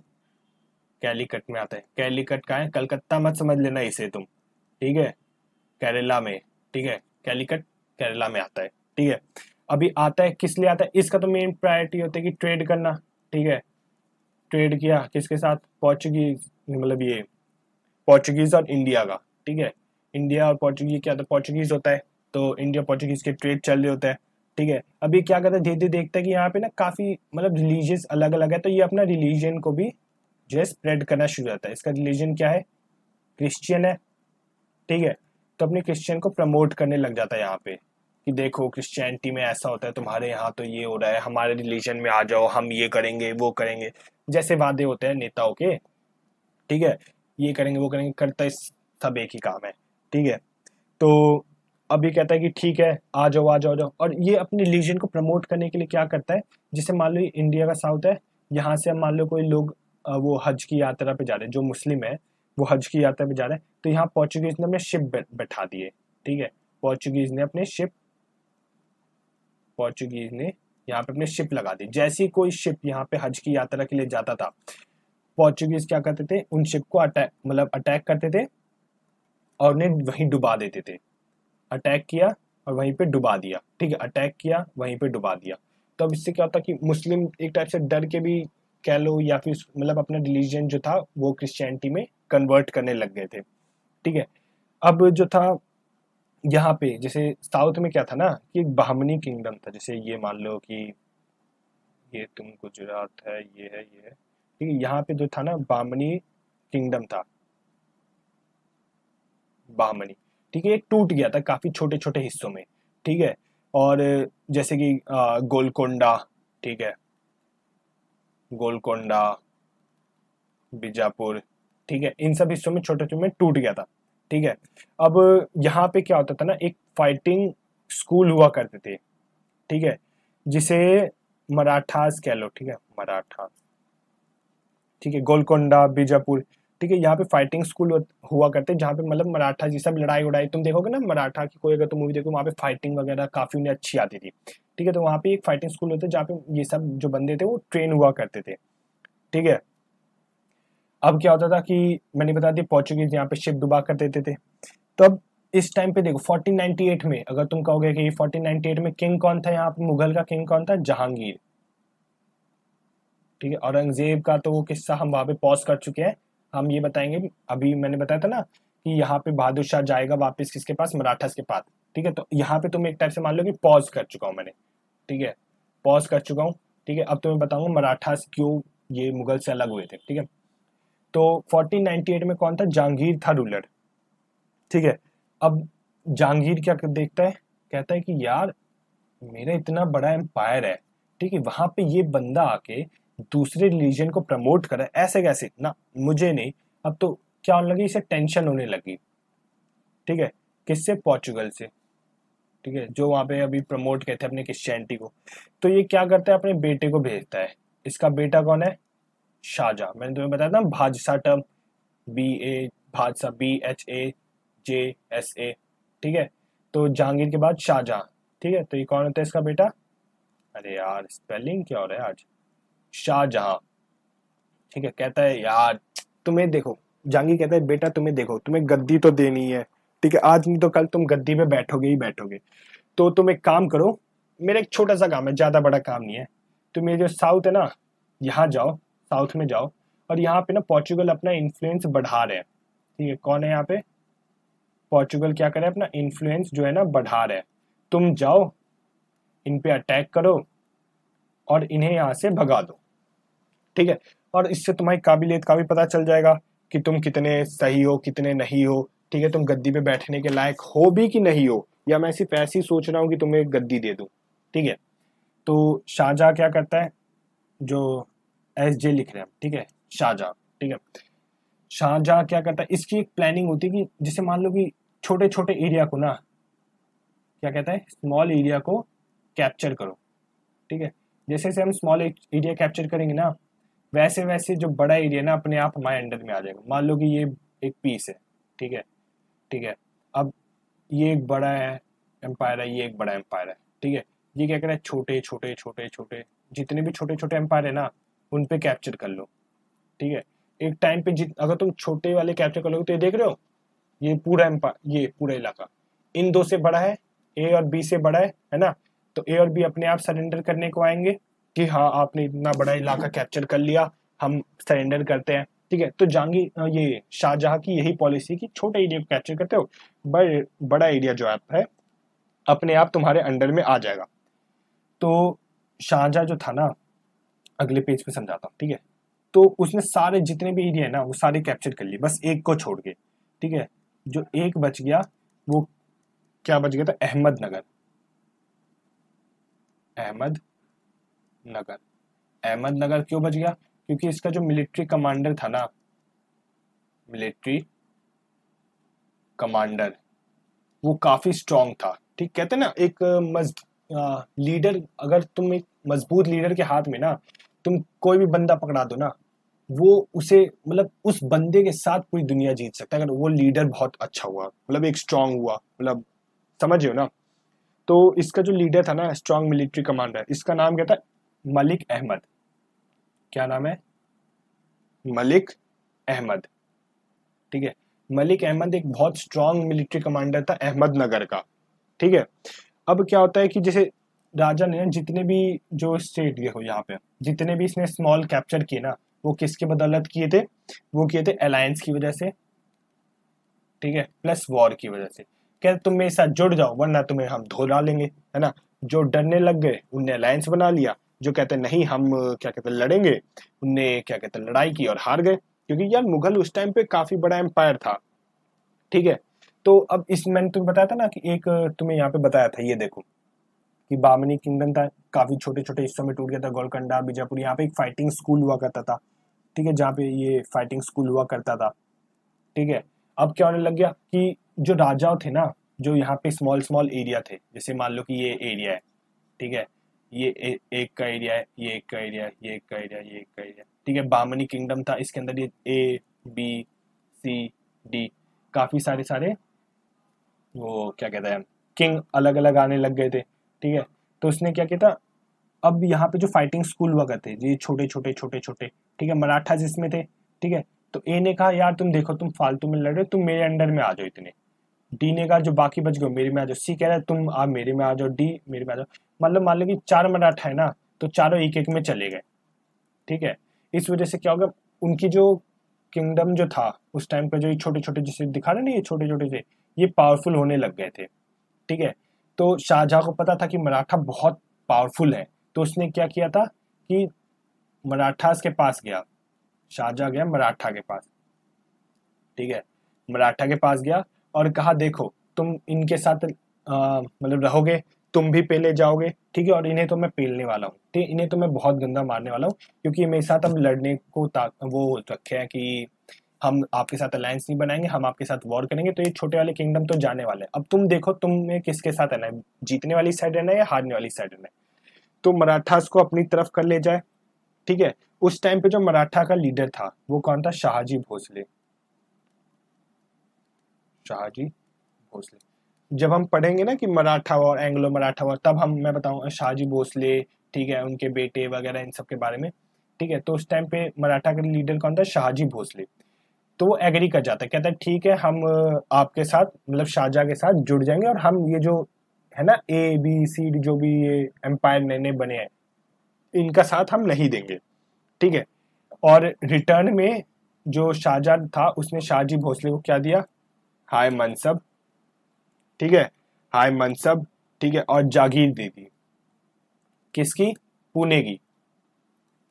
कैलीकट में आता है। कैलीकट कहाँ है, कलकत्ता मत समझ लेना इसे तुम, ठीक है, केरला में, ठीक है, कैलीकट केरला में आता है, ठीक है। अभी आता है किस लिए आता है, इसका तो मेन प्रायोरिटी होता है कि ट्रेड करना, ठीक है। ट्रेड किया किसके साथ, पोर्चुगीज, मतलब ये पोर्चुगीज और इंडिया का, ठीक है। इंडिया और पोर्चुगीज क्या होता है, पोर्चुगीज होता है तो इंडिया पोर्चुगीज के ट्रेड चल रहे होता है, ठीक है। अभी क्या करता है धीरे धीरे देखता है कि यहाँ पे ना काफी मतलब रिलीजियस अलग अलग है, तो ये अपना रिलीजन को भी जो है स्प्रेड करना शुरू होता है। इसका रिलीजन क्या है, क्रिश्चियन है, ठीक है। तो अपने क्रिश्चियन को प्रमोट करने लग जाता है यहाँ पे कि देखो क्रिश्चियनिटी में ऐसा होता है, तुम्हारे यहाँ तो ये हो रहा है, हमारे रिलीजन में आ जाओ, हम ये करेंगे वो करेंगे, जैसे वादे होते हैं नेताओं के, ठीक है, ये करेंगे वो करेंगे, करता है सब एक ही काम है, ठीक है। तो अभी कहता है कि ठीक है आ जाओ आ जाओ आ जाओ, और ये अपने रिलीजन को प्रमोट करने के लिए क्या करता है, जैसे मान लो इंडिया का साउथ है, यहाँ से मान लो कोई लोग वो हज की यात्रा पे जा रहे हैं, जो मुस्लिम है वो हज की यात्रा पे जा रहे हैं, तो यहाँ पोर्चुगीज ने अपने शिप बैठा दिए, ठीक है। पोर्चुगीज ने अपने शिप, पोर्चुगीज ने यहाँ पे अपने शिप लगा दी, जैसे ही कोई शिप यहाँ पे हज की यात्रा के लिए जाता था, पोर्चुगीज क्या करते थे, उन शिप को अटैक करते थे और उन्हें वहीं डुबा देते थे। अटैक किया और वहीं पे डुबा दिया, ठीक है, अटैक किया वहीं पे डुबा दिया। तो अब इससे क्या होता कि मुस्लिम एक टाइप से डर के भी कह लो, या फिर अपना रिलीजन जो था वो क्रिश्चियनिटी में कन्वर्ट करने लग गए थे, ठीक है। अब जो था यहाँ पे जैसे साउथ में क्या था ना कि एक बाहमनी किंगडम था, जैसे ये मान लो कि ये तुम गुजरात है, ये है, ये है, ठीक है। यहाँ पे जो था ना बाहमनी किंगडम था, बाहमनी, ठीक है, ये टूट गया था काफी छोटे छोटे हिस्सों में, ठीक है। और जैसे कि गोलकोंडा, ठीक है, गोलकोंडा, बीजापुर, ठीक है, इन सब हिस्सों में छोटे छोटे में टूट गया था, ठीक है। अब यहाँ पे क्या होता था ना, एक फाइटिंग स्कूल हुआ करते थे, ठीक है, जिसे मराठास कह लो, ठीक है, मराठा, ठीक है, गोलकोंडा, बीजापुर, ठीक है, यहाँ पे फाइटिंग स्कूल हुआ करते जहाँ पे मराठा जी सब लड़ाई उड़ाई, तुम देखोगे ना मराठा की कोई अगर तुम मूवी देखो, वहाँ पे फाइटिंग वगैरह काफी उन्हें अच्छी आती थी, ठीक है। तो वहाँ पे एक फाइटिंग स्कूल होता है जहाँ पे ये सब जो बंदे थे वो ट्रेन हुआ करते थे, ठीक है। अब क्या होता था कि मैंने बता दिया पोर्चुगीज यहाँ पे शिप डुबा कर देते थे। तो अब इस टाइम पे देखो 1498 में, अगर तुम कहोगे कि 1498 में किंग कौन था, यहाँ पे मुगल का किंग कौन था, जहांगीर, ठीक है। औरंगजेब का तो वो किस्सा हम वहां पे पॉज कर चुके हैं, हम ये बताएंगे। अभी मैंने बताया था ना कि यहाँ पे बहादुर शाह जाएगा वापस किसके पास, मराठास के पास, ठीक है। तो यहाँ पे तुम एक टाइप से मान लो कि पॉज कर चुका हूँ मैंने, ठीक है, पॉज कर चुका हूँ, ठीक है। अब तुम्हें बताऊंगा मराठास क्यों ये मुगल से अलग हुए थे, ठीक है। तो 1498 में कौन था, जहांगीर था रूलर, ठीक है। अब जहांगीर क्या देखता है, कहता है कि यार मेरा इतना बड़ा एम्पायर है, ठीक है, वहां पे ये बंदा आके दूसरे रिलीजन को प्रमोट करे, ऐसे कैसे ना, मुझे नहीं। अब तो क्या होने लगी, इसे टेंशन होने लगी, ठीक है, किससे, पोर्चुगल से, ठीक है, जो वहां पे अभी प्रमोट करते थे अपने क्रिश्चियनिटी को। तो ये क्या करता है, अपने बेटे को भेजता है। इसका बेटा कौन है, शाहजहां, मैंने तुम्हें बताया था भाषा टर्म, भाषा, BHAJSA, ठीक है। तो जहांगीर के बाद शाहजहां, ठीक है। तो ये कौन होता है इसका बेटा, अरे यार स्पेलिंग क्या हो रहा है आज, शाहजहां, ठीक है। कहता है यार तुम्हें देखो, जहांगीर कहता है बेटा तुम्हें देखो, तुम्हें गद्दी तो देनी है, ठीक है, आज नहीं तो कल तुम गद्दी पे बैठोगे ही बैठोगे। तो तुम एक काम करो, मेरा एक छोटा सा काम है, ज्यादा बड़ा काम नहीं है। तुम ये जो साउथ है ना, यहाँ जाओ, साउथ में जाओ, और यहाँ पे ना पोर्चुगल अपना इन्फ्लुएंस बढ़ा रहे हैं, ठीक है। कौन है यहाँ पे, पोर्चुगल क्या करे, अपना इन्फ्लुएंस जो है ना बढ़ा रहे हैं। तुम जाओ, इन पे अटैक करो और इन्हें यहाँ से भगा दो, ठीक है। और इससे तुम्हारी काबिलियत का भी पता चल जाएगा कि तुम कितने सही हो कितने नहीं हो, ठीक है, तुम गद्दी पे बैठने के लायक हो भी कि नहीं हो, या मैं सिर्फ ऐसी सोच रहा हूँ कि तुम्हें एक गद्दी दे दूं, ठीक है। तो शाहजहां क्या करता है, जो SJ लिख रहे हैं, ठीक है, शाहजहां, ठीक है। शाहजहां क्या करता है, इसकी एक प्लानिंग होती है कि जैसे मान लो कि छोटे छोटे एरिया को ना, क्या कहता है, स्मॉल एरिया को कैप्चर करो, ठीक है। जैसे जैसे हम स्मॉल एरिया कैप्चर करेंगे ना, वैसे वैसे जो बड़ा एरिया ना अपने आप हमारे अंडर में आ जाएगा। मान लो कि ये एक पीस है, ठीक है, ठीक है। अब ये एक बड़ा है एम्पायर है, ये एक बड़ा एम्पायर है, ठीक है। ये क्या कर रहा है, छोटे छोटे छोटे छोटे जितने भी छोटे छोटे एम्पायर है ना, उन पे कैप्चर कर लो, ठीक है। एक टाइम पे अगर तुम छोटे वाले कैप्चर कर लोगे तो ये देख रहे हो, ये पूरा एम्पायर, ये पूरा इलाका इन दो से बड़ा है, A और B से बड़ा है ना। तो A और B अपने आप सरेंडर करने को आएंगे कि हाँ आपने इतना बड़ा इलाका कैप्चर कर लिया, हम सरेंडर करते हैं, ठीक है। तो जहांगीर ये शाहजहां की यही पॉलिसी कि छोटे एरिया को कैप्चर करते हो, बड़ा एरिया जो आप है अपने आप तुम्हारे अंडर में आ जाएगा। तो शाहजहां जो था ना, अगले पेज पे समझाता हूँ, ठीक है। तो उसने सारे जितने भी एरिया है ना वो सारे कैप्चर कर लिए, बस एक को छोड़ के, ठीक है। जो एक बच गया वो क्या बच गया था, अहमदनगर, अहमदनगर। अहमदनगर क्यों बच गया, क्योंकि इसका जो मिलिट्री कमांडर था ना, मिलिट्री कमांडर, वो काफी स्ट्रांग था, ठीक। कहते हैं ना एक लीडर, अगर तुम एक मजबूत लीडर के हाथ में ना तुम कोई भी बंदा पकड़ा दो ना, वो उसे उस बंदे के साथ पूरी दुनिया जीत सकता है, अगर वो लीडर बहुत अच्छा हुआ, एक स्ट्रांग हुआ, समझ रहे हो ना। तो इसका जो लीडर था ना, स्ट्रांग मिलिट्री कमांडर, इसका नाम क्या था, मलिक अहमद। क्या नाम है, मलिक अहमद। ठीक है, मलिक अहमद एक बहुत स्ट्रांग मिलिट्री कमांडर था अहमदनगर का। ठीक है, अब क्या होता है कि जैसे राजा ने जितने भी जो स्टेट देखो यहाँ पे जितने भी इसने स्मॉल कैप्चर किए ना, वो किसके बदौलत किए थे? वो किए थे अलायंस की वजह से, ठीक है, प्लस वॉर की वजह से। कहते तुम मेरे साथ जुड़ जाओ वरना तुम्हें हम धो डालेंगे, है ना। जो डरने लग गए उनने अलायंस बना लिया, जो कहते नहीं हम क्या कहते लड़ेंगे, उनने क्या कहते लड़ाई की और हार गए, क्योंकि यार मुगल उस टाइम पे काफी बड़ा एम्पायर था। ठीक है, तो अब इस मैंने तुम्हें बताया था ना कि एक तुम्हें यहाँ पे बताया था, ये देखो कि बामनी किंगडम था, काफी छोटे छोटे हिस्सों में टूट गया था, गोलकंडा बीजापुर, यहाँ पे एक फाइटिंग स्कूल हुआ करता था। ठीक है, जहाँ पे ये फाइटिंग स्कूल हुआ करता था। ठीक है, अब क्या होने लग गया कि जो राजाओं थे ना, जो यहाँ पे स्मॉल स्मॉल एरिया थे, जैसे मान लो कि ये एरिया है, ठीक है, ये एक का एरिया है, ये एक का एरिया है, ये एक का एरिया, ये एक का एरिया। ठीक है, बामनी किंगडम था, इसके अंदर ये ए बी सी डी काफी सारे सारे वो क्या कहते हैं किंग अलग अलग आने लग गए थे। ठीक है, तो उसने क्या किया था, अब यहाँ पे जो फाइटिंग स्कूल हुआ करते ये छोटे छोटे छोटे छोटे, ठीक है, मराठा जिसमें थे। ठीक है, तो ए ने कहा यार तुम देखो तुम फालतू में लड़ रहे हो, तुम मेरे अंडर में आ जाओ इतने। डी ने कहा जो बाकी बच गए मेरे में आ जाओ। सी कह रहा है तुम आप मेरे में आ जाओ, डी मेरे में आ जाओ। मतलब मान लो कि 4 मराठा है ना, तो चारों एक एक में चले गए। ठीक है, इस वजह से क्या होगा, उनकी जो किंगडम जो था उस टाइम पे, जो ये छोटे छोटे जिसे दिखा रहे ना, ये छोटे छोटे से ये पावरफुल होने लग गए थे। ठीक है, तो शाहजहां को पता था कि मराठा बहुत पावरफुल है, तो उसने क्या किया था कि मराठास के पास गया, शाहजहां गया मराठा के पास। ठीक है, मराठा के पास गया और कहा देखो तुम इनके साथ मतलब रहोगे, तुम भी पेले जाओगे। ठीक है, और इन्हें तो मैं पेलने वाला हूँ, ठीक है, इन्हें तो मैं बहुत गंदा मारने वाला हूँ, क्योंकि मेरे साथ अब लड़ने को वो रखे हैं कि हम आपके साथ अलायंस नहीं बनाएंगे, हम आपके साथ वॉर करेंगे, तो ये छोटे वाले किंगडम तो जाने वाले हैं। अब तुम देखो तुम्हें किसके साथ रहना है, जीतने वाली साइड रहना है या हारने वाली साइड रहना है। तो मराठास को अपनी तरफ कर ले जाए। ठीक है, उस टाइम पे जो मराठा का लीडर था वो कौन था? शाहजी भोसले। शाहजी भोसले। जब हम पढ़ेंगे ना कि Maratha war, Anglo Maratha war, तब मैं बताऊंगा शाहजी भोसले, ठीक है, उनके बेटे वगैरह इन सब के बारे में। ठीक है, तो उस टाइम पे मराठा का लीडर कौन था? शाहजी भोसले। तो वो एग्री कर जाता है, कहता है ठीक है हम आपके साथ मतलब शाहजहां के साथ जुड़ जाएंगे, और हम ये जो है ना ए बी सी डी जो भी ये एम्पायर नए नए बने हैं इनका साथ हम नहीं देंगे। ठीक है, और रिटर्न में जो शाहजहां था उसने शाहजी भोसले को क्या दिया? हाय मनसब। ठीक है, हाय मनसब, ठीक है, और जागीर दे दी। किसकी? पुणे की।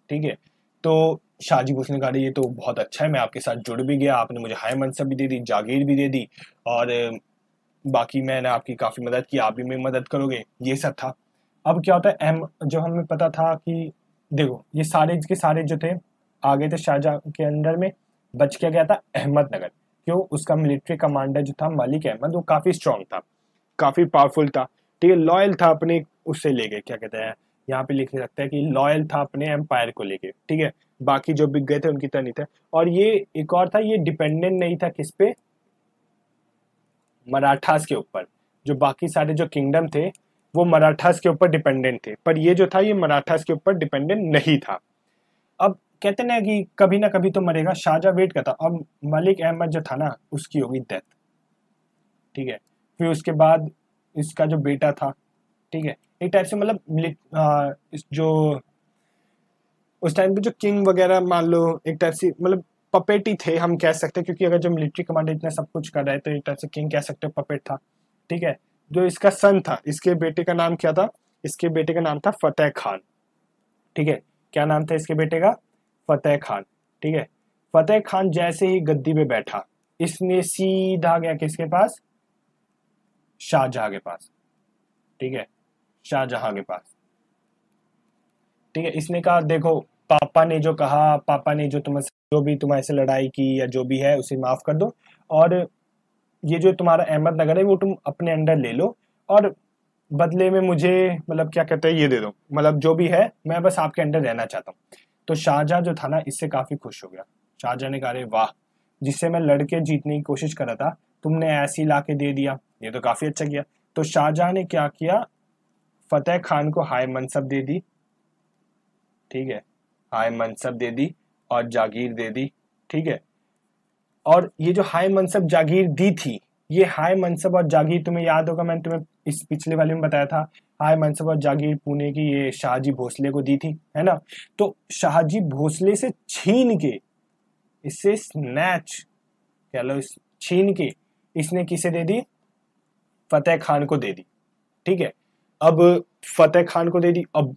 ठीक है, तो शाहजी भोसले ने कहा ये तो बहुत अच्छा है, मैं आपके साथ जुड़ भी गया, आपने मुझे हाय मनसब भी दे दी, जागीर भी दे दी, और बाकी मैंने आपकी काफी मदद की, आप भी मेरी मदद करोगे, ये सब था। अब क्या होता है, जो हमें पता था कि देखो ये सारे के सारे जो थे आ गए थे शाहजहां के अंडर में, बच क्या गया था? अहमदनगर। क्यों? उसका मिलिट्री कमांडर जो था मलिक अहमद, वो काफी स्ट्रांग था, काफी पावरफुल था। ठीक है, लॉयल था अपने उससे लेके, क्या कहते हैं यहाँ पे लिख सकते हैं कि लॉयल था अपने एम्पायर को लेके। ठीक है, बाकी जो बिक गए थे उनकी तरह नहीं थे। और ये एक और था, ये डिपेंडेंट नहीं था किस पे? मराठास के ऊपर। जो बाकी सारे जो किंगडम थे वो मराठास के ऊपर डिपेंडेंट थे, पर ये जो था ये मराठास के ऊपर डिपेंडेंट नहीं था। अब कहते ना कि कभी ना कभी तो मरेगा, शाहजहां वेट करता। अब मलिक अहमद जो था ना उसकी होगी डेथ। ठीक है, फिर उसके बाद इसका जो बेटा था, ठीक है, एक टाइप से मतलब जो उस टाइम पे जो किंग वगैरह मान लो एक टाइप से मतलब पपेट ही थे हम कह सकते हैं, क्योंकि अगर जो मिलिट्री कमांडर इतना सब कुछ कर रहा है तो एक टाइप से किंग कह सकते हो, पपेट था। ठीक है, जो इसका सन था, इसके बेटे का नाम क्या था? इसके बेटे का नाम था फतेह खान। ठीक है, क्या नाम था इसके बेटे का? फतेह खान। ठीक है, फतेह खान जैसे ही गद्दी पे बैठा, इसने सीधा गया किसके पास? शाहजहां के पास। ठीक है, शाहजहां के पास। ठीक है, इसने कहा देखो पापा ने जो कहा, पापा ने जो जो भी तुम्हारे से लड़ाई की या जो भी है उसे माफ कर दो, और ये जो तुम्हारा अहमदनगर है वो तुम अपने अंडर ले लो, और बदले में मुझे मतलब क्या कहते हैं ये दे दो, मतलब जो भी है मैं बस आपके अंडर रहना चाहता हूँ। तो शाहजहां जो था ना इससे काफी खुश हो गया। शाहजहां ने कहा अरे वाह, जिससे मैं लड़के जीतने की कोशिश कर रहा था तुमने ऐसी ला के दे दिया, ये तो काफी अच्छा किया। तो शाहजहां ने क्या किया? फतेह खान को हाय मनसब दे दी। ठीक है, हाय मनसब दे दी, और जागीर दे दी, ठीक है। और ये जो हाय मनसब जागीर दी थी, ये हाय मनसब और जागीर तुम्हें याद होगा, मैंने तुम्हें इस पिछले वाले में बताया था, हाय मनसब और जागीर पुणे की ये शाहजी भोसले को दी थी, है ना। तो शाहजी भोसले से छीन के, इससे स्नैच कह लो, छीन के इसने किसे दे दी, फतेह खान को दे दी, ठीक है। अब फतेह खान को दे दी। अब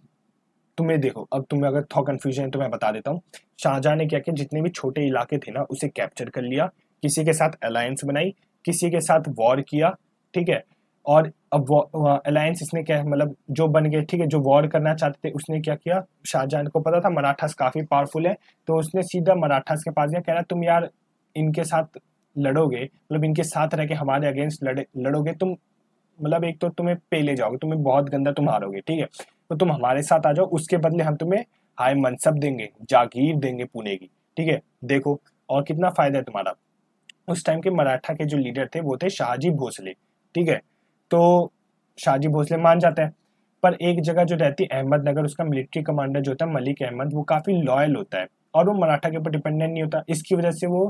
तुम्हें देखो, अब तुम्हें अगर थोड़ा कंफ्यूजन है तो मैं बता देता हूँ। शाहजहां ने क्या किया, जितने भी छोटे इलाके थे ना उसे कैप्चर कर लिया, किसी के साथ अलायंस बनाई, किसी के साथ वॉर किया, ठीक है। और अब अलायंस इसने क्या मतलब जो बन गए, ठीक है, जो वॉर करना चाहते थे उसने क्या किया, शाहजहां को पता था मराठास काफी पावरफुल है, तो उसने सीधा मराठास के पास गया, कह रहा तुम यार इनके साथ लड़ोगे, मतलब इनके साथ रह के हमारे अगेंस्ट लड़ोगे तुम, मतलब एक तो तुम्हें पेले जाओगे, तुम्हें बहुत गंदा तुम हारोगे, ठीक है। तो तुम हमारे साथ आ जाओ, उसके बदले हम तुम्हें हाय मनसब देंगे, जागीर देंगे पुणे की, ठीक है। देखो और कितना फायदा है तुम्हारा। उस टाइम के मराठा के जो लीडर थे वो थे शाहजी भोसले, ठीक है। तो शाहजी भोसले मान जाते हैं, पर एक जगह जो रहती है अहमदनगर, उसका मिलिट्री कमांडर जो होता है मलिक अहमद, वो काफी लॉयल होता है और वो मराठा के ऊपर डिपेंडेंट नहीं होता। इसकी वजह से वो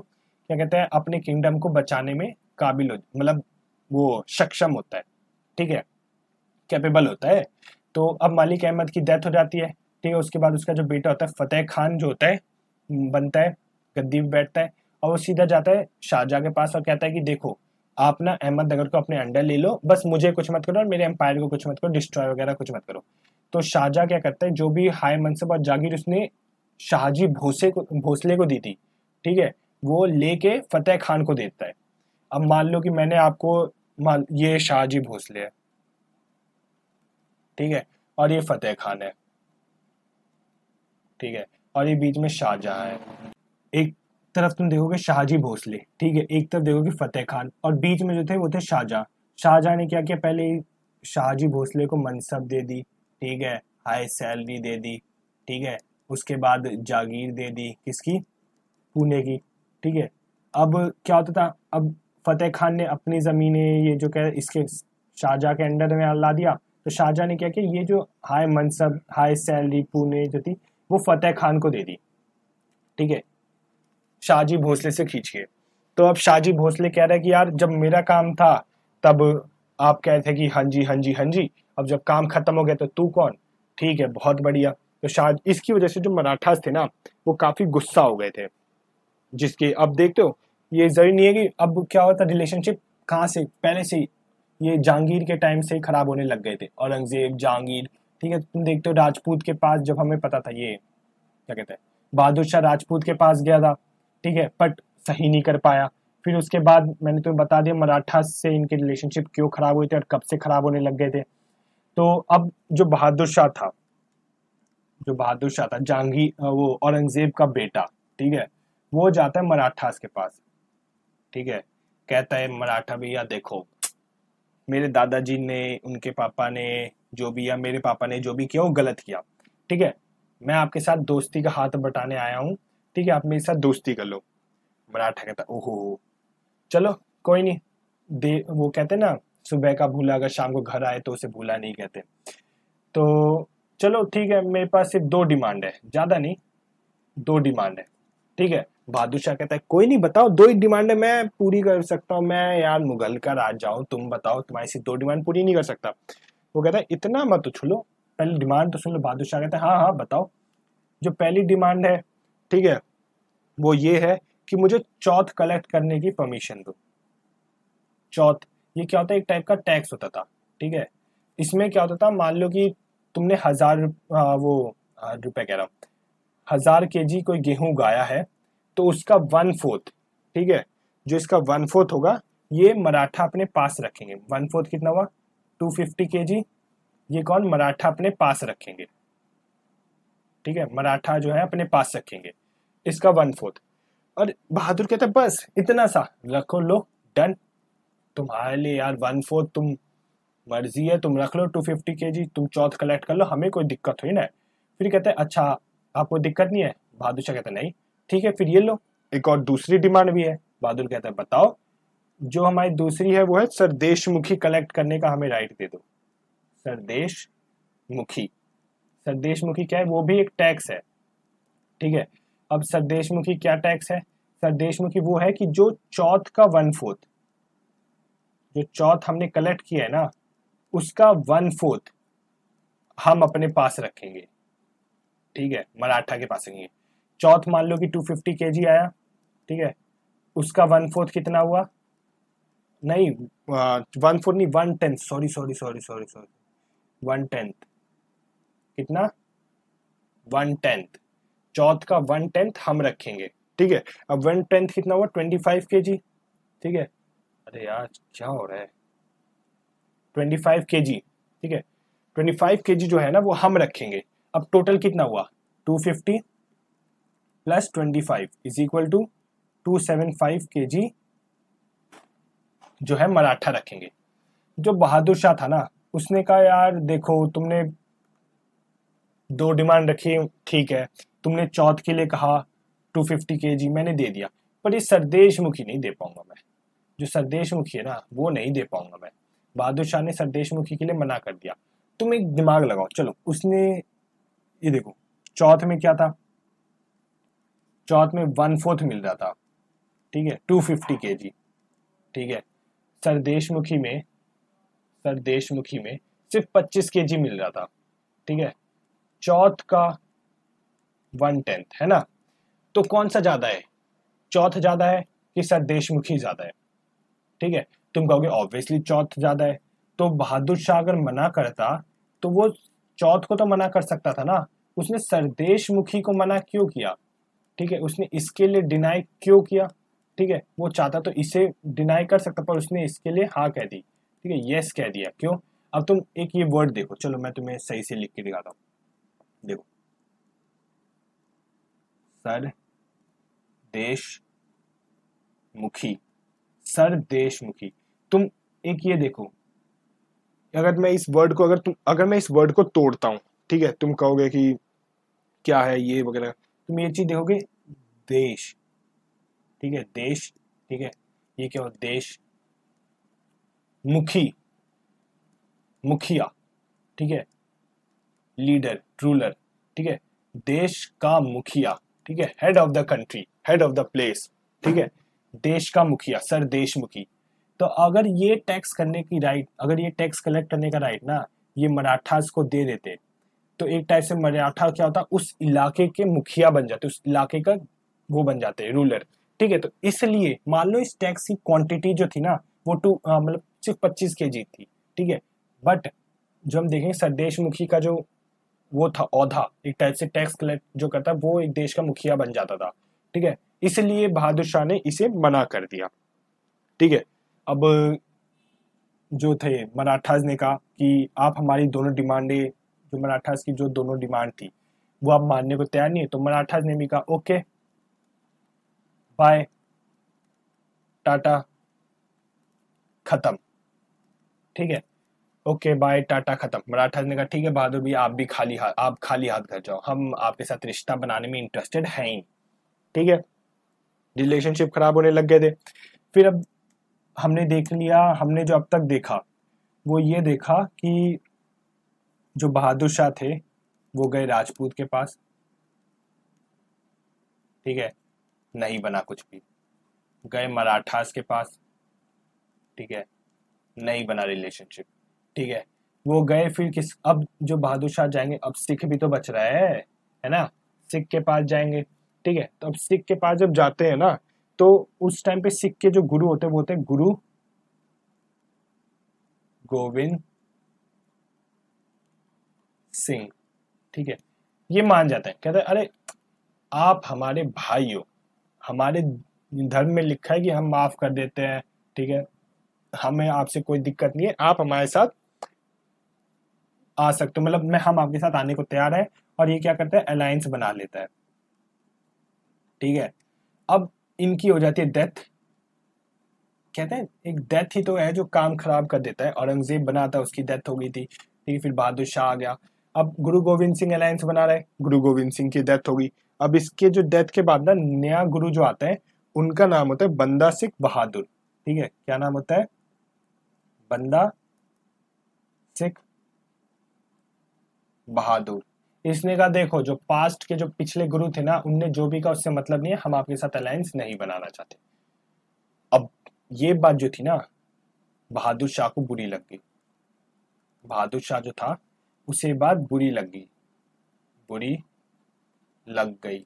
क्या कहते हैं, अपने किंगडम को बचाने में काबिल हो, मतलब वो सक्षम होता है, ठीक है, कैपेबल होता है। तो अब मालिक अहमद की डेथ हो जाती है, ठीक है। उसके बाद उसका जो बेटा होता है फतेह खान जो होता है, बनता है, गद्दी पे बैठता है, और वो सीधा जाता है शाहजहां के पास और कहता है कि देखो आप ना अहमदनगर को अपने अंडर ले लो, बस मुझे कुछ मत करो और मेरे एम्पायर को कुछ मत करो, डिस्ट्रॉय वगैरह कुछ मत करो। तो शाहजहां क्या करता है, जो भी हाय मनसब और जागीर उसने शाहजी भोसले को दी थी, ठीक है, वो लेके फतेह खान को देता है। अब मान लो कि मैंने आपको, मान ये शाहजी भोसले है, ठीक है, और ये फतेह खान है, ठीक है, और ये बीच में शाहजहां है। एक तरफ तुम देखोगे शाहजी भोसले, ठीक है, एक तरफ देखोगे फतेह खान, और बीच में जो थे वो थे शाहजहां। शाहजहां ने क्या किया, पहले शाहजी भोसले को मनसब दे दी, ठीक है, हाई सैलरी दे दी, ठीक है, उसके बाद जागीर दे दी, किसकी, पुणे की, ठीक है। अब क्या होता था, अब फतेह खान ने अपनी जमीनें ये जो क्या इसके शाहजहां के अंडर में ला दिया, तो शाहजहां ने क्या किया, ये जो हाई मनसब हाई सैलरी पुणे जो थी वो फतेह खान को दे दी, ठीक है, शाहजी भोसले से खींच के। तो अब शाहजी भोसले कह रहे हैं कि यार जब मेरा काम था तब आप कह रहे थे कि हाँ जी हाँ जी हाँ जी, अब जब काम खत्म हो गया तो तू कौन, ठीक है, बहुत बढ़िया। तो शाह इसकी वजह से जो मराठास थे ना वो काफी गुस्सा हो गए थे, जिसके अब देखते हो ये जरूरी नहीं है कि अब क्या होता, रिलेशनशिप कहाँ से पहले से ही ये जहांगीर के टाइम से ही खराब होने लग गए थे, औरंगजेब जहांगीर, ठीक है। तुम देखते हो राजपूत के पास, जब हमें पता था ये क्या कहते हैं, बहादुर शाह राजपूत के पास गया था, ठीक है, बट सही नहीं कर पाया। फिर उसके बाद मैंने तुम्हें बता दिया मराठा से इनके रिलेशनशिप क्यों खराब हुए थे और कब से खराब होने लग गए थे। तो अब जो बहादुर शाह था, जो बहादुर शाह था जहांगीर, वो औरंगजेब का बेटा, ठीक है, वो जाता है मराठास के पास, ठीक है, कहता है मराठा भैया देखो, मेरे दादाजी ने, उनके पापा ने जो भी, या मेरे पापा ने जो भी किया वो गलत किया, ठीक है, मैं आपके साथ दोस्ती का हाथ बटाने आया हूँ, ठीक है, आप मेरे साथ दोस्ती कर लो। मराठा कहता ओहो, चलो कोई नहीं, दे वो कहते ना, सुबह का भूला अगर शाम को घर आए तो उसे भूला नहीं कहते। तो चलो ठीक है, मेरे पास सिर्फ दो डिमांड है, ज्यादा नहीं, दो डिमांड है, ठीक है। बहादुर शाह कहता है कोई नहीं, बताओ, दो ही डिमांड है, मैं पूरी कर सकता हूँ, मैं यार मुगल का राजा हूँ, तुम बताओ, तुम्हारी सिर्फ दो डिमांड पूरी नहीं कर सकता। वो कहता है इतना मत उछलो, पहले डिमांड तो सुन लो। बहादुर शाह कहता है हाँ हाँ बताओ। जो पहली डिमांड है, ठीक है, वो ये है कि मुझे चौथ कलेक्ट करने की परमिशन दो। चौथ ये क्या होता है, एक टाइप का टैक्स होता था, ठीक है। इसमें क्या होता था, मान लो कि तुमने 1000 रुपए कह रहा हूँ, 1000 kg कोई गेहूं उगाया है, तो उसका 1/4, ठीक है, जो इसका 1/4 होगा ये मराठा अपने पास रखेंगे। 1/4 कितना हुआ, 250 kg, ये कौन, मराठा अपने पास रखेंगे, ठीक है, मराठा जो है अपने पास रखेंगे इसका 1/4। और बहादुर कहता है बस इतना सा रखो, लो डन, तुम्हारे लिए यार 1/4, तुम मर्जी है, तुम रख लो 250 kg, तुम चौथ कलेक्ट कर लो, हमें कोई दिक्कत हुई ना। फिर कहते हैं अच्छा आपको दिक्कत नहीं है, बहादुर शाह कहता है नहीं, ठीक है फिर ये लो, एक और दूसरी डिमांड भी है। बहादुर कहता है बताओ। जो हमारी दूसरी है वो है सरदेशमुखी कलेक्ट करने का हमें राइट दे दो। सरदेशमुखी, सरदेशमुखी क्या है, वो भी एक टैक्स है, ठीक है। अब सरदेशमुखी क्या टैक्स है? सरदेशमुखी वो है कि जो चौथ का 1/4, जो चौथ हमने कलेक्ट किया है ना, उसका 1/4 हम अपने पास रखेंगे, ठीक है, मराठा के पास रखेंगे। चौथ मान लो कि 250 kg आया, ठीक है, उसका 1/4 कितना हुआ? नहीं, 1/4 नहीं, 1/10, sorry sorry sorry sorry sorry, 1/10 कितना? 1/10, चौथ का 1/10 हम रखेंगे, ठीक है। अब 1/10 कितना हुआ? 25 kg, ठीक है। अरे यार क्या हो रहा है? 25 kg, ठीक है। 25 kg जो है ना वो हम रखेंगे। अब टोटल कितना हुआ? 250 plus 25 is equal to 275 kg जो है मराठा रखेंगे। जो बहादुर शाह था ना, उसने कहा यार देखो तुमने 2 डिमांड रखी, ठीक है, तुमने चौथ के लिए कहा 250 kg, मैंने दे दिया, पर ये सरदेशमुखी नहीं दे पाऊंगा मैं। जो सरदेशमुखी है ना वो नहीं दे पाऊंगा मैं। बहादुर शाह ने सरदेशमुखी के लिए मना कर दिया। तुम एक दिमाग लगाओ, चलो उसने, ये देखो चौथ में क्या था? चौथ में 1/4 मिल रहा था, ठीक है, 250 kg, ठीक है। सरदेशमुखी में, सरदेशमुखी में सिर्फ 25 kg मिल रहा था, ठीक है। चौथ का 1/10 है ना, तो कौन सा ज्यादा है? चौथ ज्यादा है कि सरदेशमुखी ज्यादा है? ठीक है, तुम कहोगे ऑब्वियसली चौथ ज्यादा है। तो बहादुर शाह अगर मना करता तो वो चौथ को तो मना कर सकता था ना, उसने सरदेशमुखी को मना क्यों किया? ठीक है, उसने इसके लिए डिनाई क्यों किया? ठीक है, वो चाहता तो इसे डिनाई कर सकता, पर उसने इसके लिए हाँ कह दी, ठीक है, यस कह दिया। क्यों? अब तुम एक ये वर्ड देखो, चलो मैं तुम्हें सही से लिख के दिखाता हूँ। देखो, सर देश मुखी, सर देशमुखी। तुम एक ये देखो, अगर मैं इस वर्ड को, अगर मैं इस वर्ड को तोड़ता हूं, ठीक है, तुम कहोगे कि क्या है ये वगैरह, तुम ये चीज देखोगे, देश, ठीक है, देश, ठीक है, ये क्या हो? देश, मुखी, मुखिया, ठीक है, लीडर, रूलर, ठीक है, देश का मुखिया, ठीक है, head of the country, head of the place, ठीक है, देश का मुखिया, सर देशमुखी। तो अगर ये टैक्स करने की राइट, अगर ये टैक्स कलेक्ट करने का राइट ना ये मराठास को दे देते, तो एक टाइप से मराठा क्या होता, उस इलाके के मुखिया बन जाते, उस इलाके का वो बन जाते रूलर, ठीक है। तो इसलिए मान लो इस टैक्स की क्वांटिटी जो थी ना वो मतलब सिर्फ 25 kg थी, ठीक है, बट जो हम देखेंगे सरदेशमुखी का जो वो था औधा, एक टाइप से टैक्स कलेक्ट जो करता वो एक देश का मुखिया बन जाता था, ठीक है। इसलिए बहादुर शाह ने इसे मना कर दिया, ठीक है। अब जो थे मराठास ने कहा कि आप हमारी दोनों डिमांडें, जो मराठास की जो दोनों डिमांड थी वो आप मानने को तैयार नहीं है, तो मराठास ने भी कहा ओके बाय टाटा खत्म, ठीक है, ओके बाय टाटा खत्म। मराठास ने कहा ठीक है बहादुर भी, आप भी खाली हाथ, आप खाली हाथ घर जाओ, हम आपके साथ रिश्ता बनाने में इंटरेस्टेड हैं ही, ठीक है। रिलेशनशिप खराब होने लग गए थे। फिर अब हमने देख लिया, हमने जो अब तक देखा वो ये देखा कि जो बहादुर शाह थे वो गए राजपूत के पास, ठीक है, नहीं बना कुछ भी। गए मराठास के पास, ठीक है, नहीं बना रिलेशनशिप, ठीक है। वो गए फिर किस, अब जो बहादुर शाह जाएंगे, अब सिख भी तो बच रहा है ना, सिख के पास जाएंगे, ठीक है। तो अब सिख के पास जब जाते हैं ना, तो उस टाइम पे सिख के जो गुरु होते हैं वो होते हैं गुरु गोविंद सिंह, ठीक है। ये मान जाते हैं, कहते हैं अरे आप हमारे भाई हो, हमारे धर्म में लिखा है कि हम माफ कर देते हैं, ठीक है, हमें आपसे कोई दिक्कत नहीं है, आप हमारे साथ आ सकते हो, मतलब मैं, हम आपके साथ आने को तैयार है। और ये क्या करता है, अलायंस बना लेता है, ठीक है। अब इनकी हो जाती है डेथ, कहते हैं एक डेथ ही तो है जो काम खराब कर देता है। औरंगजेब बना था, उसकी डेथ हो गई थी, ठीक है, फिर बहादुर शाह आ गया। अब गुरु गोविंद सिंह अलायंस बना रहे, गुरु गोविंद सिंह की डेथ हो गई। अब इसके जो डेथ के बाद ना नया गुरु जो आता है उनका नाम होता है बंदा सिंह बहादुर, ठीक है, क्या नाम होता है? बंदा सिंह बहादुर। इसने कहा देखो जो पास्ट के जो पिछले गुरु थे ना, उनने जो भी कहा उससे मतलब नहीं है, हम आपके साथ अलायंस नहीं बनाना चाहते। अब ये बात जो थी ना, बहादुर शाह को बुरी लग गई। बहादुर शाह जो था उसे बात बुरी लग गई, बुरी लग गई।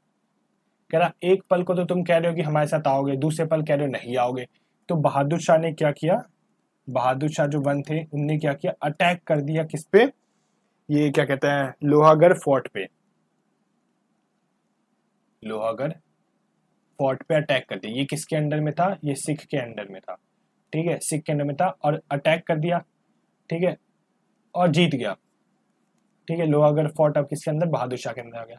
कह रहा एक पल को तो तुम कह रहे हो कि हमारे साथ आओगे, दूसरे पल कह रहे हो नहीं आओगे। तो बहादुर शाह ने क्या किया, बहादुर शाह जो वन थे उनने क्या किया, अटैक कर दिया किस पे, ये क्या कहते हैं, लोहागढ़ फोर्ट पे। लोहागढ़ फोर्ट पे अटैक कर दिया। ये किसके अंडर में था, ये सिख के अंडर में था, ठीक है, सिख के अंडर में था, और अटैक कर दिया, ठीक है, और जीत गया। ठीक है, लोहागढ़ फोर्ट अब किसके अंदर, बहादुर शाह के अंदर आ गया।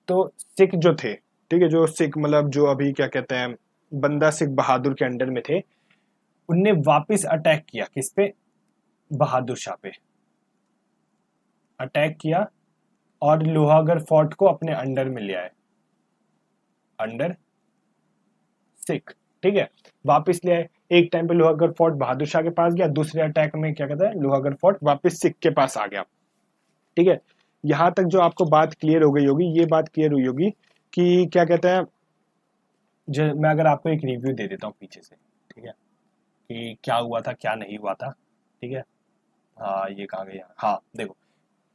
तो सिख जो थे, ठीक है, जो सिख मतलब जो अभी क्या कहते हैं बंदा सिख बहादुर के अंडर में थे, उनने वापस अटैक किया किस पे, बहादुर शाह पे अटैक किया, और लोहागढ़ फोर्ट को अपने अंडर में ले आए, अंडर सिख, ठीक है, वापस ले आए। एक टाइम पे लोहागढ़ फोर्ट बहादुर शाह के पास गया, दूसरे अटैक में क्या कहता है लोहागढ़ फोर्ट वापस सिख के पास आ गया। ठीक है, यहां तक जो आपको बात क्लियर हो गई होगी, ये बात क्लियर हुई होगी कि क्या कहते हैं, जो मैं अगर आपको एक रिव्यू दे देता हूँ पीछे से, ठीक है, कि क्या हुआ था क्या नहीं हुआ था, ठीक है। हाँ ये कहाँ गया, हाँ देखो,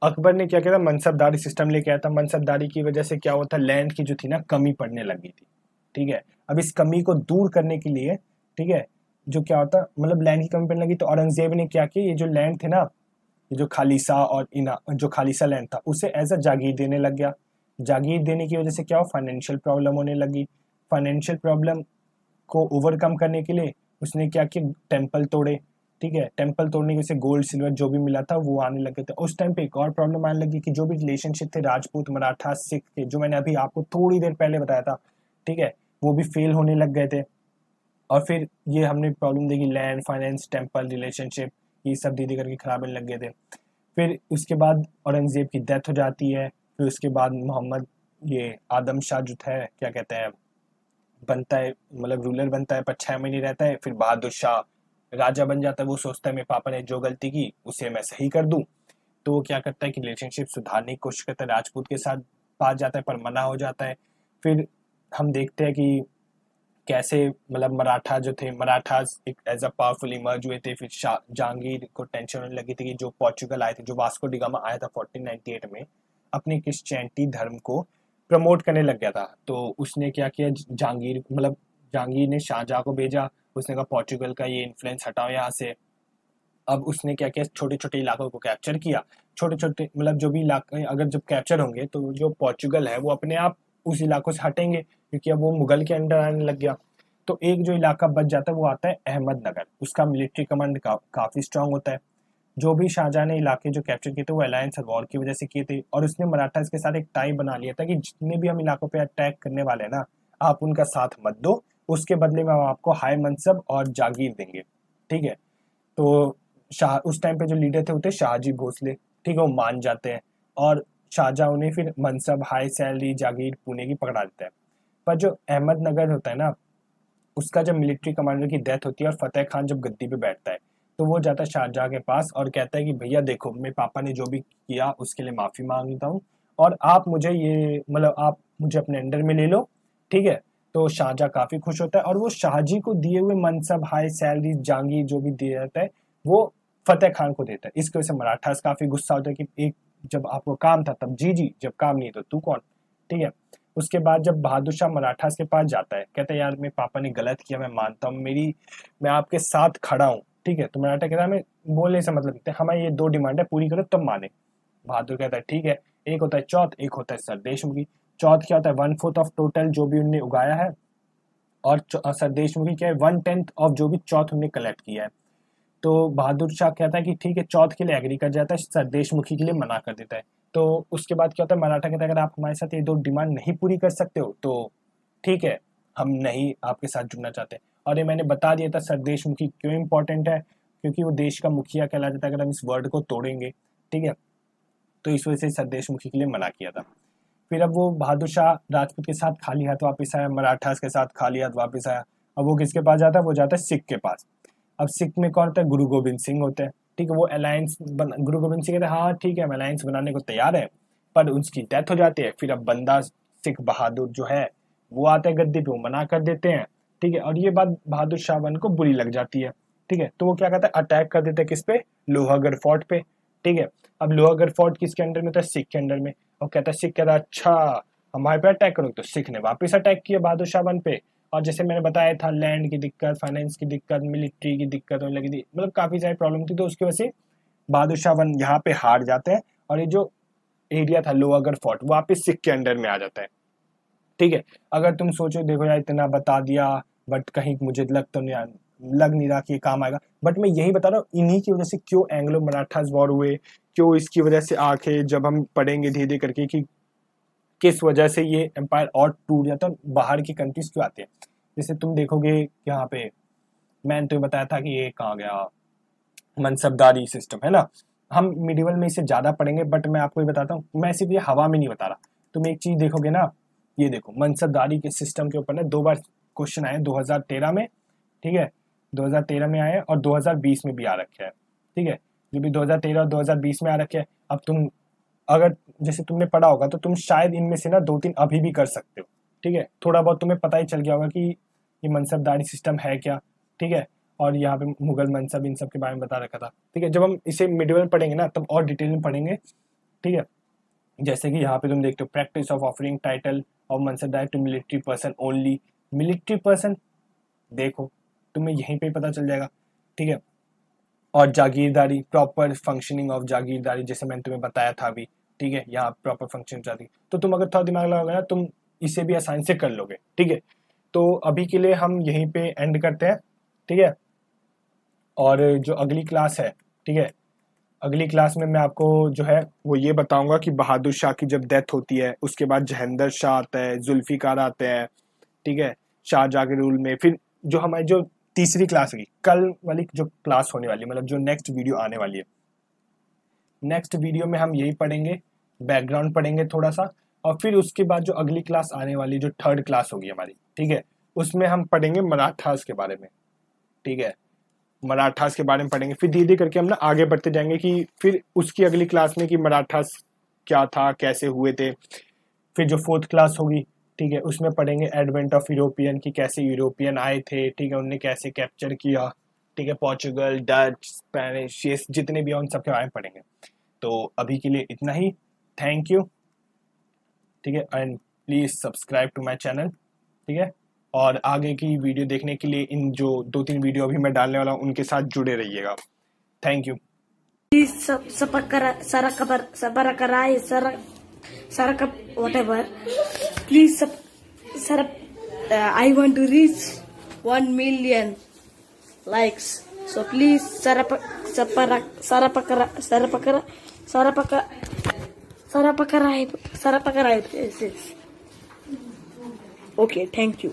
अकबर ने क्या किया था, मनसबदारी सिस्टम लेके आया था। मनसबदारी की वजह से क्या होता, लैंड की जो थी ना कमी पड़ने लगी थी, ठीक है। अब इस कमी को दूर करने के लिए, ठीक है, जो क्या होता मतलब लैंड की कमी पड़ने लगी, तो औरंगजेब ने क्या किया, ये जो लैंड थे ना, ये जो खालिसा और इना जो खालिसा लैंड था उसे एज अ जागीर देने लग गया। जागीर देने की वजह से क्या हो, फाइनेंशियल प्रॉब्लम होने लगी। फाइनेंशियल प्रॉब्लम को ओवरकम करने के लिए उसने क्या किया, टेम्पल तोड़े, ठीक है, टेम्पल तोड़ने की वजह से गोल्ड सिल्वर जो भी मिला था वो आने लगे थे। उस टाइम पे एक और प्रॉब्लम आने लगी कि जो भी रिलेशनशिप थे राजपूत मराठा सिख के, जो मैंने अभी आपको थोड़ी देर पहले बताया था, ठीक है, वो भी फेल होने लग गए थे। और फिर ये हमने प्रॉब्लम देखी, लैंड फाइनेंस टेम्पल रिलेशनशिप, ये सब धीरे करके खराब होने लग गए थे। फिर उसके बाद औरंगजेब की डेथ हो जाती है। फिर उसके बाद मोहम्मद ये आदम शाह जो है क्या कहते हैं बनता है, मतलब रूलर बनता है, पर 6 महीने रहता है, फिर बहादुर शाह राजा बन जाता है। वो सोचता है मेरे पापा ने जो गलती की उसे मैं सही कर दूं, तो वो क्या करता है कि रिलेशनशिप सुधारने की कोशिश करता है, राजपूत के साथ पास जाता है पर मना हो जाता है। फिर हम देखते हैं कि कैसे मतलब मराठा जो थे, मराठास एक एज अ पावरफुल इमर्ज हुए थे। फिर जहांगीर को टेंशन होने लगी थी कि जो पोर्चुगल आए थे, जो वास्को डिगामा आया था 1498 में, अपने क्रिश्चियनिटी धर्म को प्रमोट करने लग गया था। तो उसने क्या किया, जहांगीर मतलब जहांगीर ने शाहजहाँ को भेजा, उसने कहा पोर्चुगल का ये इन्फ्लुएंस हटाओ यहाँ से। अब उसने क्या किया, छोटे छोटे इलाकों को कैप्चर किया। छोटे छोटे मतलब जो भी इलाके अगर जब कैप्चर होंगे तो जो पोर्चुगल है वो अपने आप उस इलाकों से हटेंगे, क्योंकि अब वो मुगल के अंडर आने लग गया। तो एक जो इलाका बच जाता है वो आता है अहमदनगर। उसका मिलिट्री कमांड काफी स्ट्रांग होता है। जो भी शाहजहां ने इलाके जो कैप्चर किए थे वो अलायंस और वॉर की वजह से किए थे, और उसने मराठास के साथ एक टाई बना लिया था कि जितने भी हम इलाकों पे अटैक करने वाले हैं ना, आप उनका साथ मत दो, उसके बदले में हम आपको हाई मनसब और जागीर देंगे, ठीक है। तो शाह उस टाइम पे जो लीडर थे वो थे शाहजी भोसले, ठीक है, वो मान जाते हैं, और शाहजहां उन्हें फिर मनसब हाई सैलरी जागीर पुणे की पकड़ा देता है। पर जो अहमदनगर होता है ना, उसका जब मिलिट्री कमांडर की डेथ होती है और फतेह खान जब गद्दी पे बैठता है, तो वो जाता है शाहजहां के पास और कहता है कि भैया देखो मेरे पापा ने जो भी किया उसके लिए माफी मांगता हूँ, और आप मुझे ये मतलब आप मुझे अपने अंडर में ले लो, ठीक है। तो शाहजहां काफी खुश होता है, और वो शाहजी को दिए हुए मनसब हाई सैलरी जागीर जो भी दिया जाता है वो फतेह खान को देता है। इसकी वजह से मराठास काफी गुस्सा होता है कि एक जब आपको काम था तब जी जी, जब काम नहीं तो तू कौन, ठीक है। उसके बाद जब बहादुर शाह मराठास के पास जाता है, कहता है यार मेरे पापा ने गलत किया, मैं मानता हूँ, मैं आपके साथ खड़ा हूँ, ठीक है। तो मराठा कहता है हमें बोलने से मतलब नहीं, हमारी ये दो डिमांड है पूरी करो तब माने। बहादुर कहता है ठीक है। एक होता है चौथ, एक होता है सरदेशमुखी। चौथ क्या होता है, 1/4 ऑफ टोटल जो भी उनने उगाया है, और सरदेशमुखी क्या है, 1/10 ऑफ जो भी चौथ उनने कलेक्ट किया है। तो बहादुर शाह कहता है कि ठीक है, चौथ के लिए एग्री कर जाता है, सरदेशमुखी के लिए मना कर देता है। तो उसके बाद क्या होता है, मराठा कहता है अगर आप हमारे साथ ये दो डिमांड नहीं पूरी कर सकते हो तो ठीक है, हम नहीं आपके साथ जुड़ना चाहते। और ये मैंने बता दिया था सरदेशमुखी क्यों इंपॉर्टेंट है, क्योंकि वो देश का मुखिया कहला जाता है अगर हम इस वर्ड को तोड़ेंगे, ठीक है। तो इस वजह से सरदेशमुखी के लिए मना किया था। फिर अब वो बहादुर शाह राजपूत के साथ खाली हाथ वापस आया, मराठास के साथ खाली हाथ वापस आया। अब वो किसके पास जाता है, वो जाता है सिख के पास। अब सिख में कौन होता है, गुरु गोविंद सिंह होते हैं, ठीक है। वो अलायंस गुरु गोविंद सिंह कहते हैं हाँ ठीक है हम अलायंस बनाने को तैयार है, पर उसकी डेथ हो जाती है। फिर अब बंदा सिख बहादुर जो है वो आते हैं गद्दी पे, वो मना कर देते हैं, ठीक है। और ये बात बहादुर शाह 1 को बुरी लग जाती है, ठीक है। तो वो क्या कहता है, अटैक कर देते हैं किस पे, लोहागढ़ फोर्ट पे, ठीक है। अब लोहागढ़ फोर्ट किसके अंडर में था, सिख के अंडर में। और कहता है, सिख कहता है अच्छा हमारे पे अटैक करो। तो सिख ने वापस अटैक किया बहादुर शाह 1 पे। और जैसे मैंने बताया था, लैंड की दिक्कत, फाइनेंस की दिक्कत, मिलिट्री की दिक्कत होने लगी थी, मतलब काफी सारी प्रॉब्लम थी। तो उसकी वजह से बहादुर शाह 1 यहाँ पे हार जाते हैं और ये जो एरिया था लोहागढ़ फोर्ट वापस सिख के अंडर में आ जाता है, ठीक है। अगर तुम सोचो, देखो यार इतना बता दिया बट कहीं मुझे लग नहीं रहा कि ये काम आएगा, बट मैं यही बता रहा हूँ इन्हीं की वजह से क्यों एंग्लो मराठास वॉर हुए, क्यों इसकी वजह से आंखें जब हम पढ़ेंगे धीरे धीरे करके कि किस वजह से ये एम्पायर और टूट जाता है, बाहर की कंट्रीज क्यों आते हैं। जैसे तुम देखोगे यहाँ पे, मैंने तुम्हें बताया था कि ये कहाँ गया, मनसबदारी सिस्टम है ना, हम मिडिवल में इसे ज्यादा पढ़ेंगे, बट मैं आपको ये बताता हूँ, मैं सिर्फ ये हवा में नहीं बता रहा। तुम एक चीज देखोगे ना, ये देखो मनसबदारी के सिस्टम के ऊपर ना 2 बार क्वेश्चन आए, 2013 में, ठीक है, 2013 में आए और 2020 में भी आ रखे हैं, ठीक है। जो भी 2013 और 2020 में आ रखे हैं, अब तुम अगर जैसे तुमने पढ़ा होगा तो तुम शायद इनमें से ना 2-3 अभी भी कर सकते हो, ठीक है। थोड़ा बहुत तुम्हें पता ही चल गया होगा कि ये मनसबदारी सिस्टम है क्या, ठीक है। और यहाँ पे मुगल मनसब इन सब के बारे में बता रखा था, ठीक है। जब हम इसे मिडिल में पढ़ेंगे ना तब और डिटेल में पढ़ेंगे, ठीक है। जैसे कि यहाँ पे तुम देखते हो, practice of offering title of mansabdari to military person only. Military person देखो तुम्हें यहीं पे पता चल जाएगा, ठीक है। और जागीरदारी, प्रॉपर फंक्शनिंग ऑफ जागीरदारी, जैसे मैंने तुम्हें बताया था अभी, ठीक है। यहाँ प्रॉपर फंक्शन जाती, तो तुम अगर थोड़ा दिमाग लगाओगे ना तुम इसे भी आसानी से कर लोगे, ठीक है। तो अभी के लिए हम यहीं पे एंड करते हैं, ठीक है। और जो अगली क्लास है, ठीक है, अगली क्लास में मैं आपको जो है वो ये बताऊंगा कि बहादुर शाह की जब डेथ होती है उसके बाद जहेंद्र शाह आता है, जुल्फिकार आते हैं, ठीक है, शाहजहां के रूल में। फिर जो हमारी जो तीसरी क्लास होगी, कल वाली जो क्लास होने वाली है, मतलब जो नेक्स्ट वीडियो आने वाली है, नेक्स्ट वीडियो में हम यही पढ़ेंगे, बैकग्राउंड पढ़ेंगे थोड़ा सा। और फिर उसके बाद जो अगली क्लास आने वाली, जो 3rd क्लास होगी हमारी, ठीक है, उसमें हम पढ़ेंगे मराठास के बारे में, ठीक है। मराठास के बारे में पढ़ेंगे, फिर धीरे धीरे करके हम ना आगे बढ़ते जाएंगे कि फिर उसकी अगली क्लास में कि मराठास क्या था, कैसे हुए थे। फिर जो 4th क्लास होगी, ठीक है, उसमें पढ़ेंगे एडवेंट ऑफ यूरोपियन, की कैसे यूरोपियन आए थे, ठीक है, उनने कैसे कैप्चर किया, ठीक है, पोर्चुगल, डच, स्पेनिश, ये जितने भी हैं उन सब के बारे में पढ़ेंगे। तो अभी के लिए इतना ही, थैंक यू, ठीक है। And please subscribe to my channel, ठीक है। और आगे की वीडियो देखने के लिए इन जो 2-3 वीडियो अभी मैं डालने वाला हूँ उनके साथ जुड़े रहिएगा। Thank you. Whatever. Please, I want to reach 1 million likes. So please, subscribe. Okay, thank you.